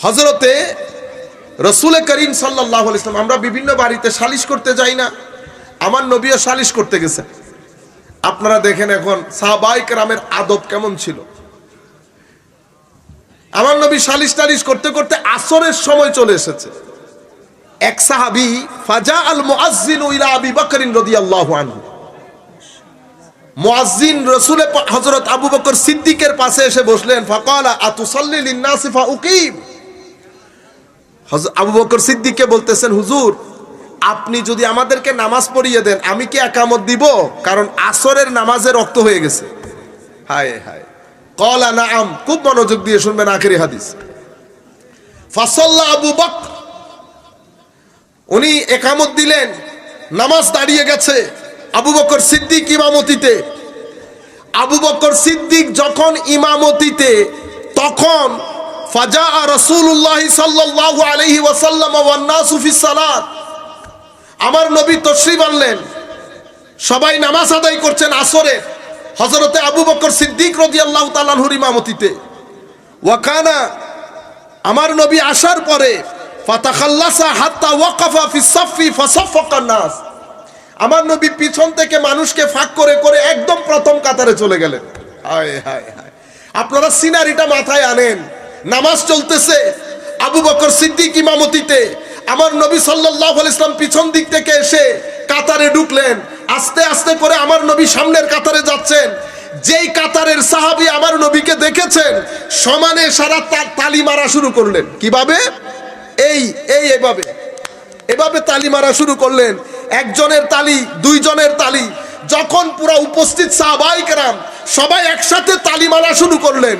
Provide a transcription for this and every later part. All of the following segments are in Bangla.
হযরতে রাসূল করিম সাল্লাল্লাহু আলাইহি ওয়াসাল্লাম, আমরা বিভিন্ন বাড়িতে সালিশ করতে যাই না, আমার নবীও সালিশ করতে গেছেন। আপনারা দেখেন এখন সাহাবায়ে কেরামের আদব কেমন ছিল। আমার নবী সালিশ টালিশ করতে করতে আসরের সময় চলে এসেছে। এক সাহাবী ফাজা আল মুআজ্জিনু ইলা আবি বকর রাদিয়াল্লাহু আনহু, মুআজ্জিন রাসূল হযরত আবু বকর সিদ্দিকের পাশে এসে বসলেন। ফাকালা আতুসাল্লি লিন-নাসি ফাউকিম, আবু বকর সিদ্দিককে বলতেছেন, হুজুর আপনি যদি আমাদেরকে নামাজ পড়িয়ে দেন আমি কি একামত দিব, কারণ আসরের নামাজের রক্ত হয়ে গেছে। হায় হায়। ক্বালা নাআম, খুব মনোযোগ দিয়ে শুনবেন আখেরি হাদিস। ফাসাল্লা আবু বকর, উনি একামত দিলেন, নামাজ দাঁড়িয়ে গেছে আবু বকর সিদ্দিক ইমামতিতে। আবু বকর সিদ্দিক যখন ইমামতিতে, তখন ফাজা রাসূলুল্লাহ সাল্লাল্লাহু আলাইহি ওয়াসাল্লাম ওয়ান নাসু ফিস সালাত, আমার নবী তশরিফ আনলেন, সবাই নামাজ আদায় করছেন আসরে, হযরতে আবু বকর সিদ্দিক রাদিয়াল্লাহু তাআলা আনহুর ইমামতিতে। ওয়া কানা, আমার নবী আসার পরে ফাতাখাল্লাসা হাত্তা ওয়াকাফা ফিস সাফফি ফাসাফফাকান নাস, আমার নবী পিছন থেকে মানুষকে ফাঁক করে করে একদম প্রথম কাতারে চলে গেলেন। হায় হায় হায়। আপনারা সিনারিটা মাথায় আনেন, নামাজ চলতেছে, আবু বকর সিদ্দিক ইমামতিতে, আমার নবী সাল্লাল্লাহু আলাইহি ওয়াসাল্লাম পিছন দিক থেকে এসে কাতারে ঢুকলেন, আস্তে আস্তে করে আমার নবী সামনের কাতারে যাচ্ছেন। যেই কাতারের সাহাবী আমার নবীকে দেখেছেন সমানে সারা তালি মারা শুরু করলেন। কিভাবে? এইভাবে এভাবে তালি মারা শুরু করলেন। একজনের তালি, দুইজনের তালি, যখন পুরো উপস্থিত সাহাবায়ে কেরাম সবাই একসাথে তালি মারা শুরু করলেন,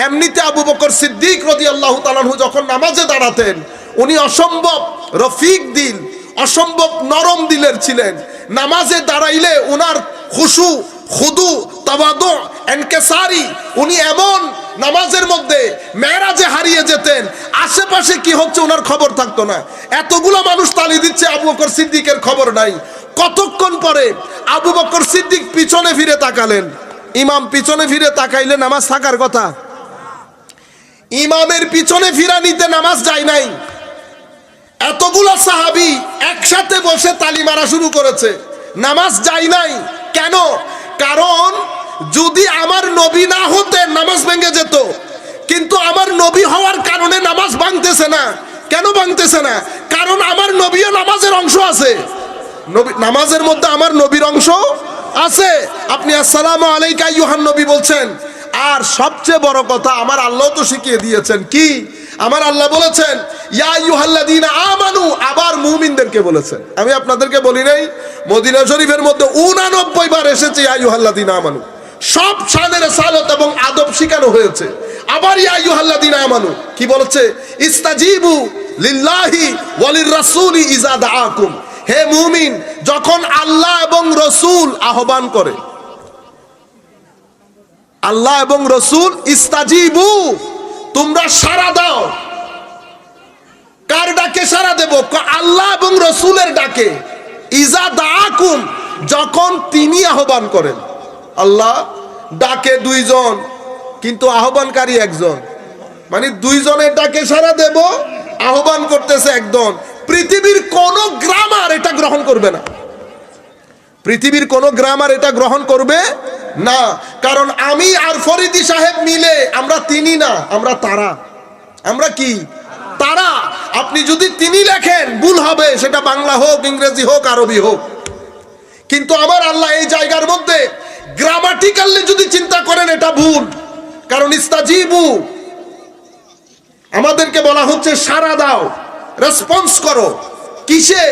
এমনিতে আবু বকর সিদ্দিক রাদিয়াল্লাহু তাআলা আনহু যখন নামাজে দাঁড়াতেন উনি অসম্ভব রফিক দিল, অসম্ভব নরম দিলের ছিলেন। নামাজে দাঁড়াইলে উনার খুশু, খুদু, তাওয়াদু, ইনকিসারি, উনি এমন নামাজের মধ্যে মেরাজে হারিয়ে যেতেন, আশেপাশে কি হচ্ছে ওনার খবর থাকতো না। এতগুলো মানুষ তালি দিচ্ছে, আবু বকর সিদ্দিকের খবর নাই। কতক্ষণ পরে আবু বকর সিদ্দিক পিছনে ফিরে তাকালেন। ইমাম পিছনে ফিরে তাকাইলে নামাজ থাকার কথা, ইমামের পিছনে ফিরা নিতে নামাজ যায় নাই। এতগুলো সাহাবী একসাথে বসে তালি মারা শুরু করেছে, নামাজ যায় নাই। কেন? কারণ যদি আমার নবী না হতেন নামাজ ভেঙে যেত, কিন্তু আমার নবী হওয়ার কারণে নামাজ ভাঙতেছে না। কেন ভাঙতেছে না? কারণ আমার নবীও নামাজের অংশ আছে, নামাজের মধ্যে আমার নবীর অংশ আছে। আপনি আসসালামু আলাইকা আইয়ুহান নবী বলছেন, আর সবচেয়ে বড় কথা আমার আল্লাহ তো শিখিয়ে দিয়েছেন। কি? আমার আল্লাহ বলেছেন ইয়া আইয়ুহাল্লাযীনা আমানু, আবার মুমিনদেরকে বলেছেন। আমি আপনাদেরকে বলি নাই মদিনা শরীফের মধ্যে 89 বার এসেছে ইয়া আইয়ুহাল্লাযীনা আমানু, সব শানের সালত এবং আদব শিখানো হয়েছে। আবার ইয়া আইয়ুহাল্লাযীনা আমানু কি বলেছে? ইস্তাজিবু লিল্লাহি ওয়ালির রাসূলি ইযা দাআকুম, হে মুমিন যখন আল্লাহ এবং রাসূল আহ্বান করে, আল্লাহ এবং রাসূল, ইস্তাজিবু তোমরা সাড়া দাও। কার ডাকে সাড়া দেব? আল্লাহ এবং রাসূলের ডাকে। ইজা দাআকুম, যখন তিনি আহ্বান করেন। আল্লাহ ডাকে দুইজন কিন্তু আহ্বানকারী একজন, মানে দুইজনের ডাকে সাড়া দেব, আহ্বান করতেছে একজন। পৃথিবীর কোন গ্রামার এটা গ্রহণ করবে না, পৃথিবীর কোন গ্রামার এটা গ্রহণ করবে না। কারণ আমি আর ফরিদি সাহেব মিলে আমরা তিনি না, আমরা তারা। আমরা কি? তারা। আপনি যদি তিনি লেখেন ভুল হবে, সেটা বাংলা হোক, ইংরেজি হোক, আরবি হোক। কিন্তু আমার আল্লাহ এই জায়গার মধ্যে গ্রামাটিক্যালি যদি চিন্তা করেন এটা ভুল। কারণ ইস্তাজিবু আমাদেরকে বলা হচ্ছে সাড়া দাও, রেসপন্স করো। কিসে?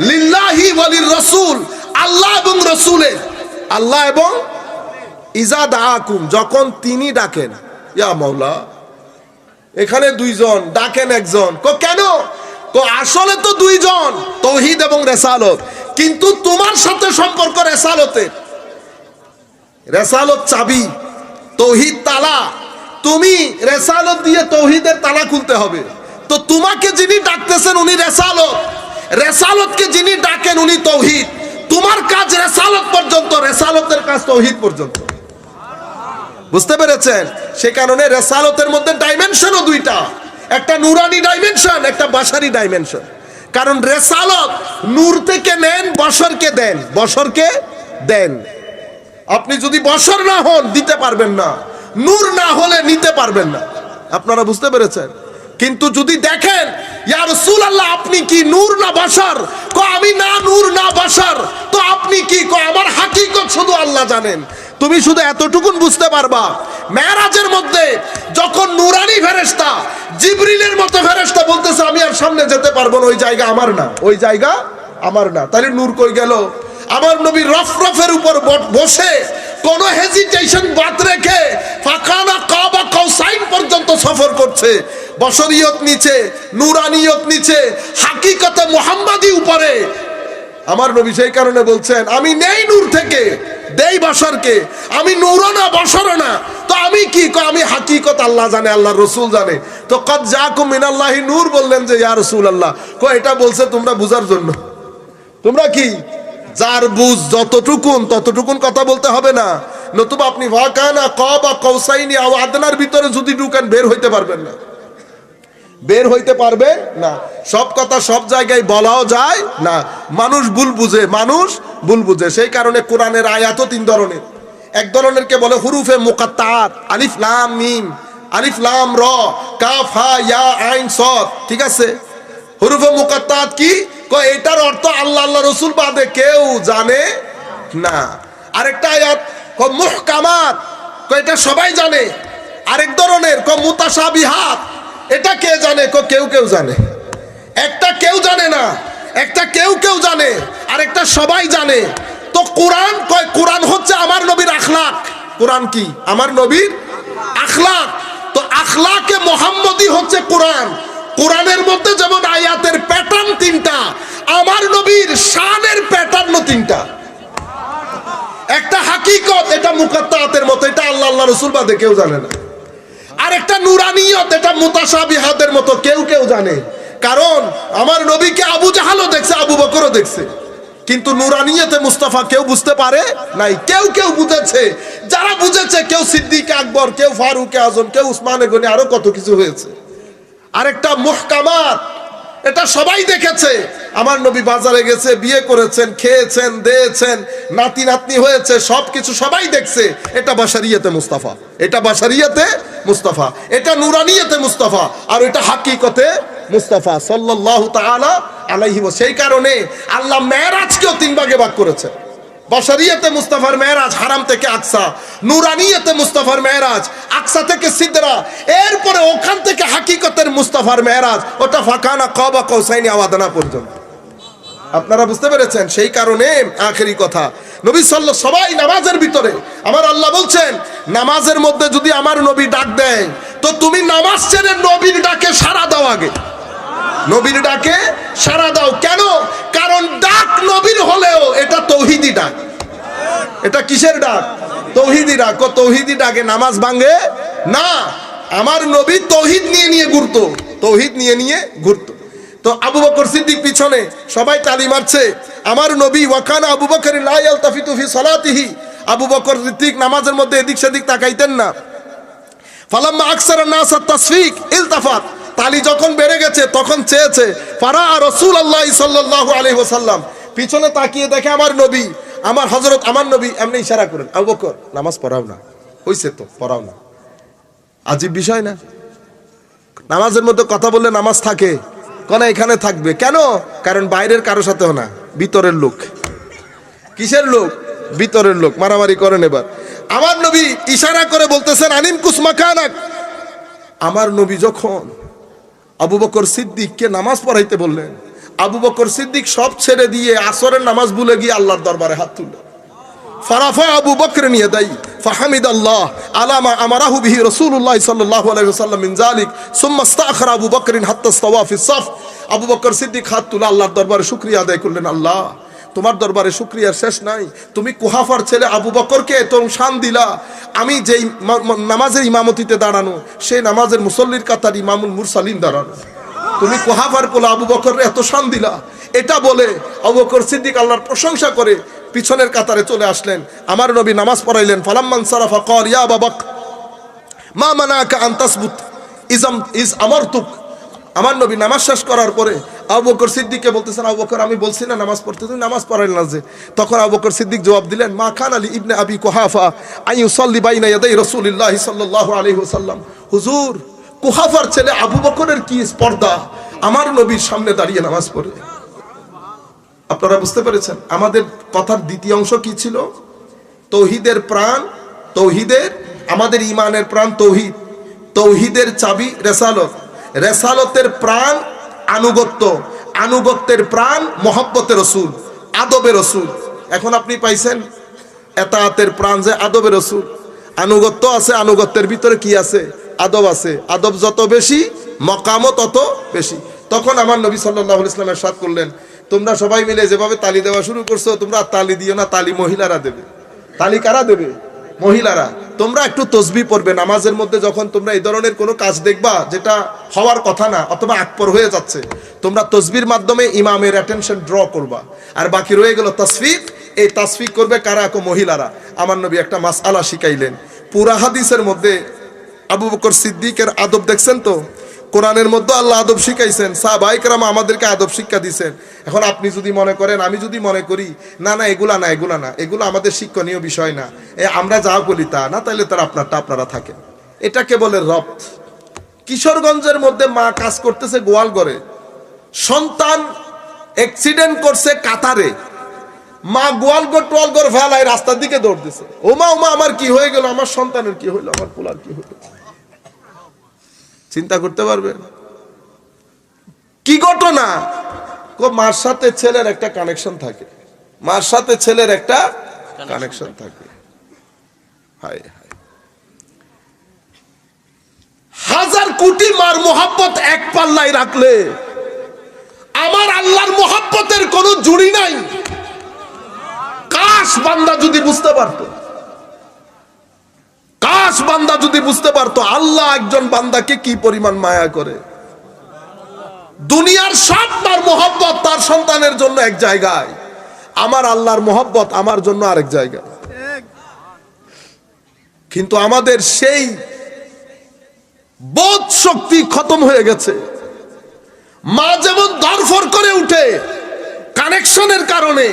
লিল্লাহি ওয়ালির রাসূল, আল্লাহ এবং রাসূলের। আল্লাহ এবং ইজা দাআকুম, যখন তিনি ডাকেন। ইয়া মাওলা, এখানে দুইজন ডাকেন একজন, কেন? আসলে তো দুইজন, তাওহীদ এবং রিসালাত। কিন্তু তোমার সাথে সম্পর্ক রিসালাতের। রিসালাত চাবি, তাওহীদ তালা। তুমি রিসালাত দিয়ে তাওহীদের তালা খুলতে হবে। তো তোমাকে যিনি ডাকতেছেন উনি রিসালাত, রিসালাতকে যিনি ডাকেন উনি তাওহীদ। তোমার কাজ রিসালাত পর্যন্ত, রিসালাতের কাজ তাওহীদ পর্যন্ত। বুঝতে পেরেছেন? সে কারণে রিসালাতের মধ্যে ডাইমেনশনও দুইটা। একটা নুরানি ডাইমেনশন, একটা বাশারি ডাইমেনশন। কারণ রেসালত নূর থেকে নেন, বশরকে দেন, বশরকে দেন। আপনি যদি বশর না হন দিতে পারবেন না, নূর না হলে নিতে পারবেন না। আপনারা বুঝতে পেরেছেন? কিন্তু যদি দেখেন ইয়া রাসূলুল্লাহ আপনি কি নূর না বশর, আমি না নূর না বশর, তো আপনি কি? আমার হাকিকত শুধু আল্লাহ জানেন। তুমি শুধু এতটুকুন বুঝতে পারবা, মেরাজের মধ্যে যখন নুরানি ফেরেশতা জিবরিলের মতো ফেরেশতা বলতেছে আমি আর সামনে যেতে পারবো না, ওই জায়গা আমার না, ওই জায়গা আমার না, তাহলে নূর কই গেল? আমার নবী রফরফের উপর বসে কোনো হেজিটেশন বাদ রেখে ফাকানা কাবা কাউসাইন পর্যন্ত সফর করছে। বশরিয়ত নিচে, নুরানিয়ত নিচে, হাকিকতে মুহাম্মাদি উপরে। আমার নবী সেই কারণে বলছেন আমি নেই নূর থেকে, দেই বশরকে। আমি নূরও না বশরও না, তো আমি কি? আমি হাকিকত আল্লাহ জানে, আল্লাহ রসুল জানে। তো কদ জাকুম মিনাল্লাহি নূর বললেন যে ইয়া রাসূলুল্লাহ, এটা বলছে তোমরা বুঝার জন্য। তোমরা কি যার বুঝ যতটুকুন ততটুকুন কথা বলতে হবে না, নতুবা আপনি ওয়াকানা কাবা কাউসাইনি আও আদনার ভিতরে যদি ঢুকেন বের হইতে পারবেন না, বের হইতে পারবে না। সব কথা সব জায়গায় বলাও যায় না, মানুষ ভুল বুঝে, মানুষ ভুল বুঝে। সেই কারণে কোরআনের আয়াতও তিন ধরনের। এক ধরনেরকে বলে হুরুফে মুকাত্তাআত, আলিফ লাম মিম, আলিফ লাম র, কাফ হা ইয়া আইন সদ, ঠিক আছে? হুরুফে মুকাত্তাআত কি? এটার অর্থ আল্লাহ আল্লাহ রসুল বাদে কেউ জানে না। আরেকটা আয়াত মুহকামাত, এটা সবাই জানে। আরেক ধরনের মুতাশাবিহাত, এটা কে জানে? কেউ কেউ জানে। একটা কেউ জানে না, একটা কেউ কেউ জানে, আরেকটা সবাই জানে। তো কোরআন কোরআন হচ্ছে আমার নবীর আখলাক। কোরআন কি? আমার নবীর আখলাক। তো আখলাকে মুহাম্মদি হচ্ছে কোরআন। কোরআনের মধ্যে যেমন আয়াতের প্যাটার্ন তিনটা, আমার নবীর শানের প্যাটার্ন তিনটা। একটা হাকিকত, এটা মুকাত্তাআতের মতো, এটা আল্লাহ আল্লাহ রাসূল বাদে কেউ জানে না। আর একটা নুরানিয়ত, এটা মুতাশাবিহাতের মতো, কেউ কেউ জানে। কারণ আমার নবীকে আবু জাহালও দেখছে, আবু বকরও দেখছে, কিন্তু নুরানিয়তে মুস্তাফা কেউ বুঝতে পারে নাই। কেউ কেউ বুঝেছে, যারা বুঝেছে কেউ সিদ্দিক আকবর, কেউ ফারুক আজম, কেউ উসমানে গনি, আরো কত কিছু হয়েছে। আরেকটা মুহকামাত, এটা সবাই দেখেছে। আমার নবী বাজারে গেছে, বিয়ে করেছেন, খেয়েছেন, দিয়েছেন, নাতি নাতনি হয়েছে, সবকিছু সবাই দেখছে। এটা বাশারিয়াতে মুস্তাফা, এটা বাশারিয়াতে মুস্তাফা, এটা নুরানিয়াতে মুস্তাফা, আর এটা হাকিকতে মুস্তাফা সাল্লাল্লাহু তাআলা আলাইহি ওয়া। সেই কারণে আল্লাহ মেরাজকেও তিন ভাগে ভাগ করেছে। বাশারিয়াতে মুস্তাফার মেরাজ হারাম থেকে আকসা, নুরানিয়াতে মুস্তাফার মেরাজ আকসা থেকে সিদরা, এরপরে ওখান থেকে হাকিকতের মুস্তাফার মেরাজ, ওটা ফাকানা কাবা কাউসাইনি আও আদনা পর্যন্ত। আপনারা বুঝতে পেরেছেন? সেই কারণে আখেরি কথা, নবী সাল্লাল্লাহু সবাই নামাজের ভিতরে, আমার আল্লাহ বলছেন নামাজের মধ্যে যদি আমার নবী ডাক দেয়, তো তুমি নামাজ ছেড়ে নবীর ডাকে সাড়া দাও। আগে নবীর ডাকে সাড়া দাও। কেন? কারণ ডাক নবীর হলেও এটা তৌহিদি ডাক। এটা কিসের ডাক? তৌহিদি ডাক। তৌহিদি ডাকে নামাজ ভাঙে না। আমার নবী তৌহিদ নিয়ে নিয়ে ঘুরতো, তৌহিদ নিয়ে নিয়ে ঘুরতো। তো আবু বকর সিদ্দিক পিছনে সবাই তালি মারছে। আমার নবী ওয়াকানা আবু বকর লা ইয়ালতাফিতু ফি সালাতিহি, আবু বকর সিদ্দিক নামাজের মধ্যে এদিক সেদিক তাকাইতেন না। ফালাম্মা আকসারা নাস তাসফিক ইলতাফাত, তালি যখন বেড়ে গেছে তখন চেয়েছে। ফারা রাসূলুল্লাহ সাল্লাল্লাহু আলাইহি ওয়াসাল্লাম, পিছনে তাকিয়ে দেখে আমার নবী, আমার হযরত আমার নবী এমনি ইশারা করেন, আবু বকর নামাজ পড়াও না, হইছে তো পড়াও না। আজীব বিষয় না? নামাজের মধ্যে কথা বললে নামাজ থাকে কোন? এখানে থাকবে কেন? কারণ বাইরের কারো সাথেও না, ভিতরের লোক। কিসের লোক? ভিতরের লোক। মারামারি করেন। এবার আমার নবী ইশারা করে বলতেছেন আনিম কুসমাকানাক। আমার নবী যখন আবু বকর সিদ্দিককে নামাজ পড়াইতে বললেন, আবু বকর সিদ্দিক সব ছেড়ে দিয়ে আসরের নামাজ ভুলে গিয়ে আল্লাহর দরবারে হাত তুললেন। ফারাফা আবু বকর ইয়াদাই ফাহামিদাল্লাহ আলা মা আমারাহু বিহি রাসূলুল্লাহ সাল্লাল্লাহু আলাইহি ওয়াসাল্লাম মিন যালিক সুম্মা ইস্তাখরা আবু বকর হাত্তা ইস্তাওয়া ফিস সাফ। আবু বকর সিদ্দিক হাত তুলে আল্লাহর দরবারে শুকরিয়া আদায় করলেন। আল্লাহ, তোমার দরবারে শুকরিয়ার শেষ নাই। তুমি কুহাফার ছেলে আবু বকরকে এত শান দিলা। আমি যেই নামাজের ইমামতিতে দাঁড়ানো, সেই নামাজের মুসল্লির কাতার ইমামুল মুরসালিন দাঁড়ানো, তুমি কুহাফার কোলা আবু বকরকে এত শান দিলা। এটা বলে আবু বকর সিদ্দিক আল্লাহর প্রশংসা করে পিছনের কাতারে চলে আসলেন। আমার নবী নামাজ পড়াইলেন। ফালাম্মান সারাফা ক্বাল ইয়া আবু বকর মা মানাকা আন তাসবুত ইজ আমারতুক আমার নবী নামাজ শেষ করার পরে আবু বকর সিদ্দিককে বলতেছেন, আবু বকর আমি বলছি না নামাজ পড়তে, তুমি নামাজ পড়াই না যে? তখন আবু বকর সিদ্দিক জবাব দিলেন, মা খান আলী ইবনে আবি কুহাফা আন ইউসাল্লি বাইনা ইয়াদাই রাসূলিল্লাহি সাল্লাল্লাহু আলাইহি ওয়াসাল্লাম। হুজুর, কুহাফার ছেলে আবু বকরের কি স্পর্ধা আমার নবীর সামনে দাঁড়িয়ে নামাজ পড়ে। আপনারা বুঝতে পেরেছেন আমাদের কথার দ্বিতীয় অংশ কি ছিল? তৌহিদের প্রাণ, তৌহিদের, আমাদের ঈমানের প্রাণ তৌহিদ, তৌহিদের চাবি রেসালত, রেসালতের প্রাণ আনুগত্য, আনুগত্যের প্রাণ মহব্বতের রসুল, আদবের রসুল। এখন আপনি পাইছেন এতাআতের প্রাণ যে আদবের রসুল, আনুগত্য আছে, আনুগত্যের ভিতরে কি আছে? আদব আছে। আদব যত বেশি মকামও তত বেশি। তখন আমার নবী সাল্লাল্লাহু আলাইহি ওয়াসাল্লাম ইরশাদ করলেন, তোমরা সবাই মিলে যেভাবে তালি দেওয়া শুরু করছো, তোমরা তালি দিও না, তালি মহিলারা দেবে। তালি কারা দেবে? মহিলারা। তোমরা একটু তসবিহ পড়বে নামাজের মধ্যে, যখন তোমরা এই ধরনের কোনো কাজ দেখবা যেটা হওয়ার কথা না অথবা আকবর হয়ে যাচ্ছে, তোমরা তসবির মাধ্যমে ইমামের অ্যাটেনশন ড্র করবা। আর বাকি রয়ে গেল তাসফিক, এই তাসফিক করবে কারা? মহিলারা। আমার নবী একটা মাসআলা শিখাইলেন। পুরা হাদিসের মধ্যে আবু বকর সিদ্দিকের আদব দেখছেন তো? কোরআনের মধ্যে আল্লাহ আদব শিখাইছেন, সাহাবায়ে কেরাম আমাদেরকে আদব শিক্ষা দিয়েছেন। এখন আপনি যদি মনে করেন, আমি যদি মনে করি না না এগুলা না, এগুলা না, এগুলো আমাদের শিক্ষণীয় বিষয় না, আমরা যা বলি তা না, তাহলে তার আপনারটা আপনারা থাকেন। এটাকে বলে রপ্ত। কিশোরগঞ্জের মধ্যে মা কাজ করতেছে গোয়ালঘরে, সন্তান অ্যাক্সিডেন্ট করছে কাতারে, মা গোয়ালঘর টোয়ালঘর ফেলায় রাস্তার দিকে দৌড় দিছে, ওমা ওমা আমার কি হয়ে গেল, আমার সন্তানের কি হইলো, আমার পোলার কি হইলো। চিন্তা করতে পারবেন কি ঘটনা? মার সাথে ছেলের একটা কানেকশন থাকে, মার সাথে ছেলের একটা কানেকশন থাকে। হায় হায়, হাজার কোটি মার মোহাব্বত এক পাল্লায় রাখলে আমার আল্লাহর মোহাব্বতের কোনো জুড়ি নাই। কাশ বান্দা যদি বুঝতে পারতো, কাশ বান্দা যদি বুঝতে পারতো আল্লাহ একজন বান্দাকে কি পরিমাণ মায়া করে। দুনিয়ার সব মার মোহাব্বত তার সন্তানের জন্য এক জায়গায়, আমার আল্লাহর মোহাব্বত আমার জন্য আরেক জায়গায়। কিন্তু আমাদের সেই বোধ শক্তি খতম হয়ে গেছে। মা যেমন দরফর করে উঠে কানেকশনের কারণে,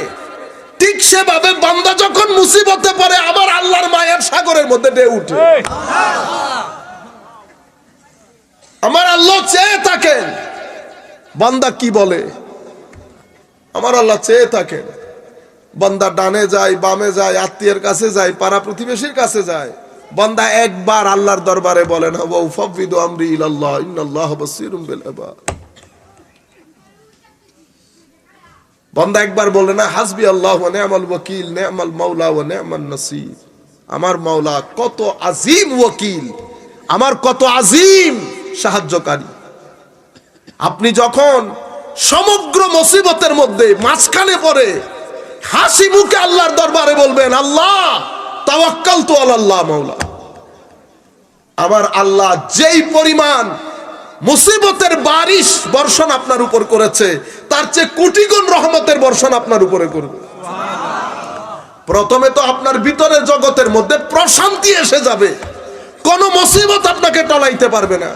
ঠিক সেভাবে বান্দা যখন মুসিবতে পড়ে আমার আল্লাহর মায়ার সাগরের মধ্যে ঢেউ উঠে। আমার আল্লাহ চেয়ে থাকেন বান্দা কি বলে, আমার আল্লাহ চেয়ে থাকেন বান্দা ডানে যায়, বামে যায়, আত্মীয়ের কাছে যায়, পাড়া প্রতিবেশীর কাছে যায়, বান্দা একবার আল্লাহর দরবারে বলেন ওয়া উফাউযিদু আমরি ইলাল্লাহ ইন্নাল্লাহা বাসীরুম বিল ইবাদ। বান্দা একবার বলে না হাসবি আল্লাহ ওয়া নি'মাল ওয়াকিল নি'মাল মাওলা ওয়া নি'মান নাসির। আমার মাওলা কত আজিম ওয়াকিল, আমার কত আজিম সাহায্যকারী। আপনি যখন সমগ্র মুসিবতের মধ্যে মাঝখানে পড়ে হাসি মুখে আল্লাহর দরবারে বলবেন আল্লাহ তাওয়াক্কালতু আলাল্লাহ মাওলা, আমার আল্লাহ যেই পরিমাণ মুসিবতের বারিশ বর্ষণ আপনার উপর করেছে তার চেয়ে কোটি গুণ রহমতের বর্ষণ আপনার উপরে করবে। প্রথমে তো আপনার ভিতরের জগতের মধ্যে প্রশান্তি এসে যাবে, কোন মুসিবত আপনাকে টলাইতে পারবে না।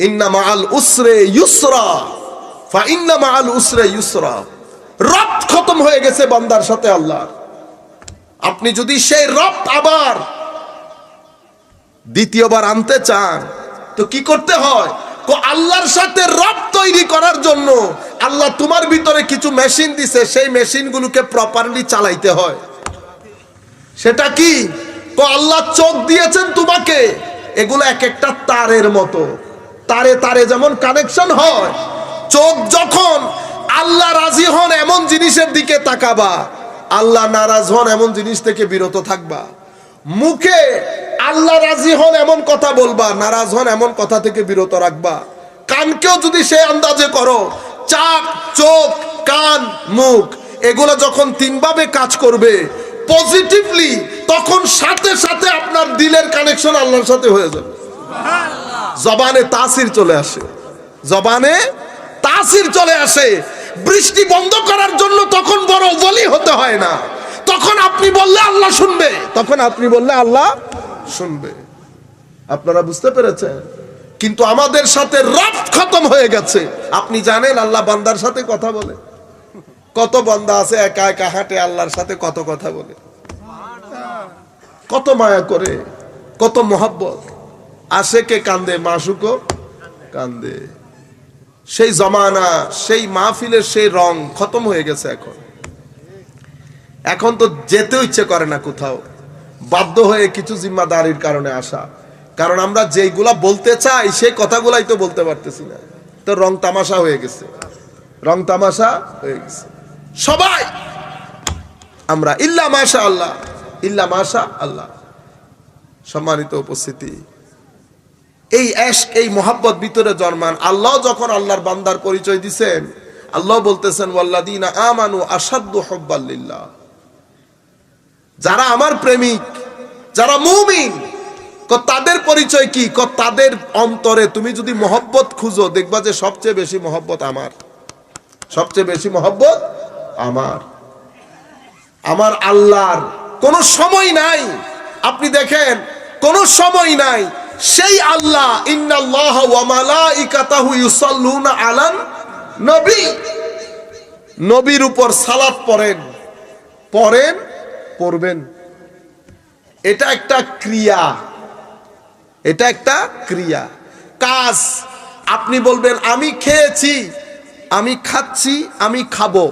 ইন্না মাআল উসরে ইউসরা ফা ইন্না মাআল উসরে ইউসরা। রব্ত খতম হয়ে গেছে বান্দার সাথে আল্লাহ। আপনি যদি সেই রব্ত আবার দ্বিতীয়বার আনতে চান তো কি করতে হয়? আল্লাহর সাথে রব তৈরি করার জন্য আল্লাহ তোমার ভিতরে কিছু মেশিন দিছে, সেই মেশিনগুলোকে প্রপারলি চালাইতে হয়। সেটা কি? আল্লাহ চোখ দিয়েছেন তোমাকে, এগুলো এক একটা তারের মতো, তারে তারে যেমন কানেকশন হয়। চোখ যখন আল্লাহ রাজি হন এমন জিনিসের দিকে তাকাবা, আল্লাহ নারাজ হন এমন জিনিস থেকে বিরত থাকবা। মুখে আল্লাহ রাজি হন এমন কথা বলবা, নারাজ হন এমন কথা থেকে বিরত রাখবা। কানকেও যদি সে আন্দাজে করো, চাক, চোখ, কান, মুখ এগুলো যখন তিনভাবে কাজ করবে পজিটিভলি, তখন সাথে সাথে আপনার দিলের কানেকশন আল্লাহর সাথে হয়ে যাবে। জবানে তাসির চলে আসে, জবানে তাসির চলে আসে। বৃষ্টি বন্ধ করার জন্য তখন বড় ওলি হতে হয় না, তখন আপনি বললে আল্লাহ শুনবে, তখন আপনি বললে আল্লাহ শুনবে। আপনারা বুঝতে পেরেছেন? কিন্তু আমাদের সাথে রাত খতম হয়ে গেছে। আপনি জানেন আল্লাহ বান্দার সাথে কথা বলে? কত বান্দা আছে একা একা হাঁটে, আল্লাহর সাথে কত কথা বলে, কত মায়া করে, কত মোহাব্বত। আশেকে কান্দে, মাসুকও কান্দে। সেই জমানা, সেই মাহফিলের সেই রং খতম হয়ে গেছে। এখন তো যেতেও ইচ্ছে করে না কোথাও, বাধ্য হয়ে কিছু জিম্মাদারির কারণে আসা। কারণ আমরা যেইগুলা বলতে চাই সেই কথাগুলাই তো বলতে পারতেছি না, তো রং তামাশা হয়ে গেছে, রং তামাশা হয়ে গেছে সবাই। আমরা ইল্লা মাশা আল্লাহ, ইল্লা মাশা আল্লাহ। সম্মানিত উপস্থিতি, এই ইশক, এই মোহাব্বত ভিতরে জন্মান। আল্লাহ যখন আল্লাহর বান্দার পরিচয় দিবেন, আল্লাহ বলতেছেন ওয়াল্লাযীনা আমানু আশাদ্দু হুব্বাল লিল্লাহ। যারা আমার প্রেমিক, যারা মুমিন, তাদের পরিচয় কি? তাদের অন্তরে তুমি যদি মোহব্বত খুঁজো, দেখবা যে সবচেয়ে বেশি মোহব্বত আমার, সবচেয়ে বেশি মোহব্বত আমার। আমার আল্লাহর কোনো সময় নাই। আপনি দেখেন, কোনো সময় নাই। সেই আল্লাহ ইন্নাল্লাহা ওয়া মালাইকাতাহু ইউসাল্লুনা আলান নবী, নবীর উপর সালাত পড়েন, পড়েন, পড়বেন। এটা একটা ক্রিয়া, এটা একটা ক্রিয়া, কাজ। আপনি বলবেন আমি খেয়েছি, আমি খাচ্ছি, আমি খাবো,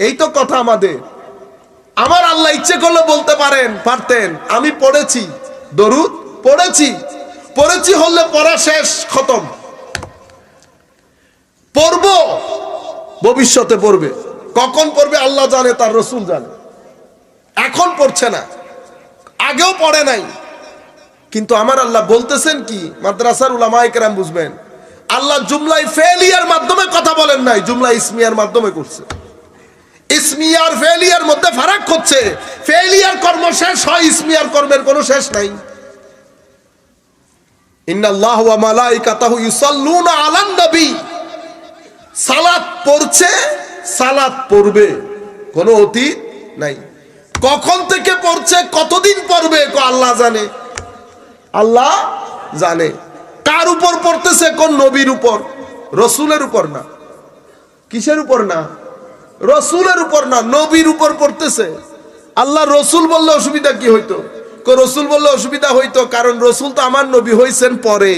এই তো কথা আমাদের। আমার আল্লাহ ইচ্ছে করলে বলতে পারতেন আমি পড়েছি, দরুদ পড়েছি, পড়েছি হলে পড়া শেষ, খতম। পড়বো, ভবিষ্যতে পড়বে, কখন পড়বে আল্লাহ জানে, তার রসুল জানে। এখন পড়ছে না, আগেও পড়ে নাই। কিন্তু আমার আল্লাহ বলতেছেন কি? মাদ্রাসার উলামায়ে কেরাম বুঝবেন, আল্লাহ জুমলাই ফেলিয়ার মাধ্যমে কথা বলেন নাই, জুমলা ইসমিয়ার মাধ্যমে করছে। ইসমিয়ার ফেলিয়ার মধ্যে ফারাক হচ্ছে। ফেলিয়ার কর্ম শেষ হয়, ইসমিয়ার কর্মের কোনো শেষ নাই। ইন্নাল্লাহা ওয়া মালাইকাতাহু ইউসাল্লুনা আলান নবী। সালাত পড়ছে, সালাত পড়বে, কোনো অতীত নাই। কখন থেকে পড়ছে, কতদিন পড়বে, আল্লাহ জানে, আল্লাহ জানে। কার উপর পড়তেছে? কোন নবীর উপর, রসুলের উপর না। কিসের উপর না? রসুলের উপর না, নবীর উপর পড়তেছে। আল্লাহ রসুল বললে অসুবিধা কি হইতো? রসুল বললে অসুবিধা হইতো, কারণ রসুল তো আমার নবী হইছেন পরে।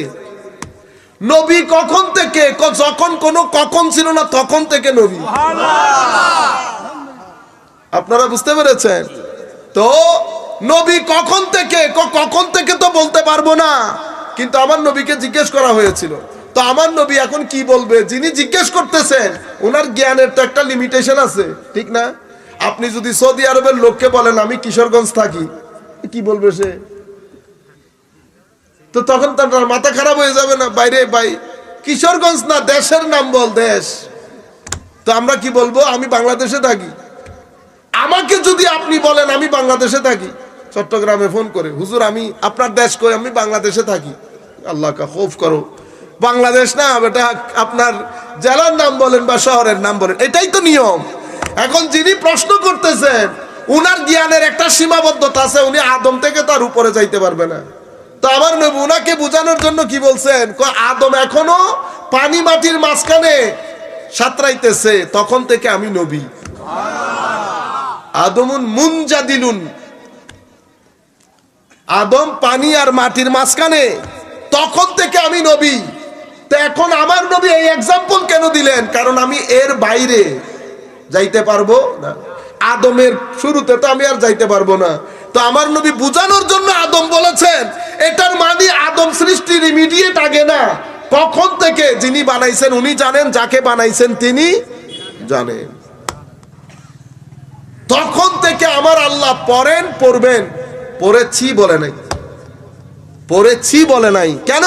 নবী কখন থেকে? যখন কোনো কখন ছিল না, তখন থেকে নবী। আপনারা বুঝতে পেরেছেন তো? নবী কখন থেকে? কখন থেকে তো বলতে পারবো না, কিন্তু আমার নবীকে জিজ্ঞেস করা হয়েছিল। তো আমার নবী এখন কি বলবে? যিনি জিজ্ঞেস করতেছেন ওনার জ্ঞানের তো একটা লিমিটেশন আছে, ঠিক না? আপনি যদি সৌদি আরবের লোককে বলেন আমি কিশোরগঞ্জ থাকি, কি বলবে সে? তো তখন তার মাথা খারাপ হয়ে যাবে না? বাইরে ভাই, কিশোরগঞ্জ না, দেশের নাম বল, দেশ। তো আমরা কি বলবো? আমি বাংলাদেশে থাকি। আমাকে যদি আপনি বলেন আমি বাংলাদেশে থাকি, চট্টগ্রামে ফোন করে, হুজুর আমি আপনার দেশ কই? আমি বাংলাদেশে থাকি। আল্লাহ কা খৌফ করো, বাংলাদেশ না বেটা, আপনার জেলার নাম বলেন বা শহরের নাম বলেন, এটাই তো নিয়ম। এখন যিনি প্রশ্ন করতেছেন উনার জ্ঞানের একটা সীমাবদ্ধতা আছে, উনি আদম থেকে তার উপরে যাইতে পারবে না। তো আমার নবী উনাকে বোঝানোর জন্য কি বলছেন? আদম এখনো পানি মাটির মাঝখানে সাঁতরাইতেছে, তখন থেকে আমি নবী। আদমুন মুনজাদিলুন, আদম পানি আর মাটির মাঝখানে, তখন থেকে আমি নবী। তো এখন আমার নবী এই এক্সাম্পল কেন দিলেন? কারণ আমি এর বাইরে যাইতে পারবো না। আদমের শুরুতে তো আমি আর যাইতে পারবো না। তো আমার নবী বুঝানোর জন্য আদম বলেছেন। এটার মানে আদম সৃষ্টির ইমিডিয়েট আগে না, কখন থেকে যিনি বানাইছেন উনি জানেন, যাকে বানাইছেন তিনি জানেন। তখন থেকে আমার আল্লাহ পড়েন, পড়বেন। পড়েছি বলে নাই, পড়েছি বলে নাই। কেন?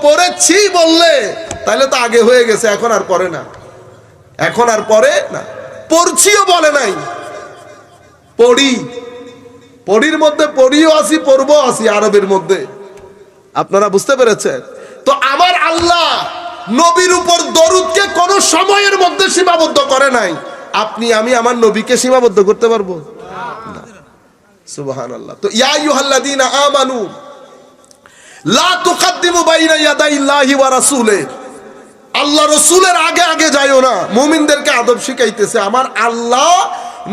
পড়েছি বললে তাহলে তো আগে হয়ে গেছে, এখন আর পড়ে না, এখন আর পড়ে না। পড়ছিও বলে নাই, পড়ি। পড়ির মধ্যে পড়িও আসি, পড়বো আসি, আরবের মধ্যে। আপনারা বুঝতে পেরেছেন তো? আমার আল্লাহ নবীর উপর দরুদকে কোন সময়ের মধ্যে সীমাবদ্ধ করে নাই। আপনি আমি আমার নবীকে সীমাবদ্ধ করতে পারবো না। সুবহানাল্লাহ। তো ইয়া আইয়ুহাল্লাযীনা আমানু লা তুকাদ্দিমু বাইনা ইয়াদাইল্লাহি ওয়া রাসূলিহি, আল্লাহ রসুলের আগে আগে যাইও না। মুমিনদেরকে আদব শিখাইতেছে আমার আল্লাহ,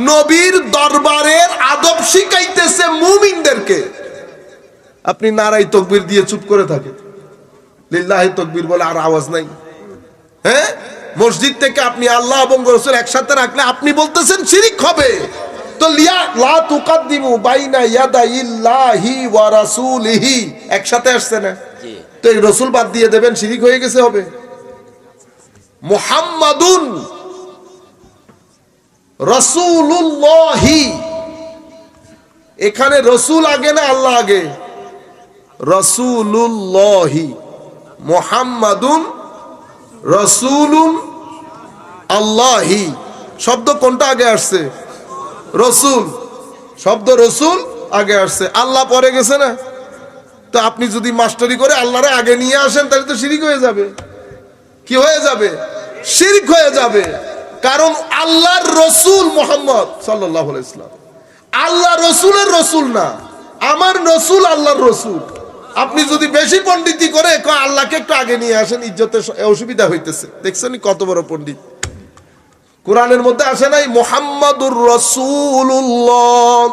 নবীর দরবারের আদব শিখাইতেছে মুমিনদেরকে। আপনি নারাই তাকবীর দিয়ে চুপ করে থাকেন, লিল্লাহি তাকবীর বলে আর আওয়াজ নাই। হ্যাঁ, মসজিদ থেকে আপনি আল্লাহ এবং রাসূল একসাথে রাখলে আপনি বলতেছেন শিরক হবে। তো লা তুকাদ্দিমু বাইনা ইয়াদাইল্লাহি ওয়া রাসূলিহি একসাথে আসছে না, তো এই রাসূল বাদ দিয়ে দেবেন, শিরক হয়ে গেছে হবে। মুহাম্মাদুন রাসূলুল্লাহি, এখানে রাসূল আগে না আল্লাহ আগে? রাসূলুল্লাহি, মুহাম্মাদুন রাসূলুন আল্লাহি, শব্দ কোনটা আগে আসছে? রাসূল, শব্দ রাসূল আগে আসছে, আল্লাহ পরে গেছে না। তো আপনি যদি মাস্টারি করে আল্লাহরে আগে নিয়ে আসেন তাহলে তো শিরক হয়ে যাবে। কি হয়ে যাবে? শিরক হয়ে যাবে। কারণ আল্লাহর রসুল মুহাম্মদ সাল্লাল্লাহু আলাইহি ওয়াসাল্লাম, আল্লাহ রসুলের রসুল না, আমার রসুল আল্লাহর রসুল। আপনি যদি বেশি পণ্ডিতি করে আল্লাহকে একটু আগে নিয়ে আসেন, ইজ্জতের অসুবিধা হইতেছে। দেখছেন কত বড় পণ্ডিত। কোরআনের মধ্যে আসে নাই মুহাম্মাদুর রাসূলুল্লাহ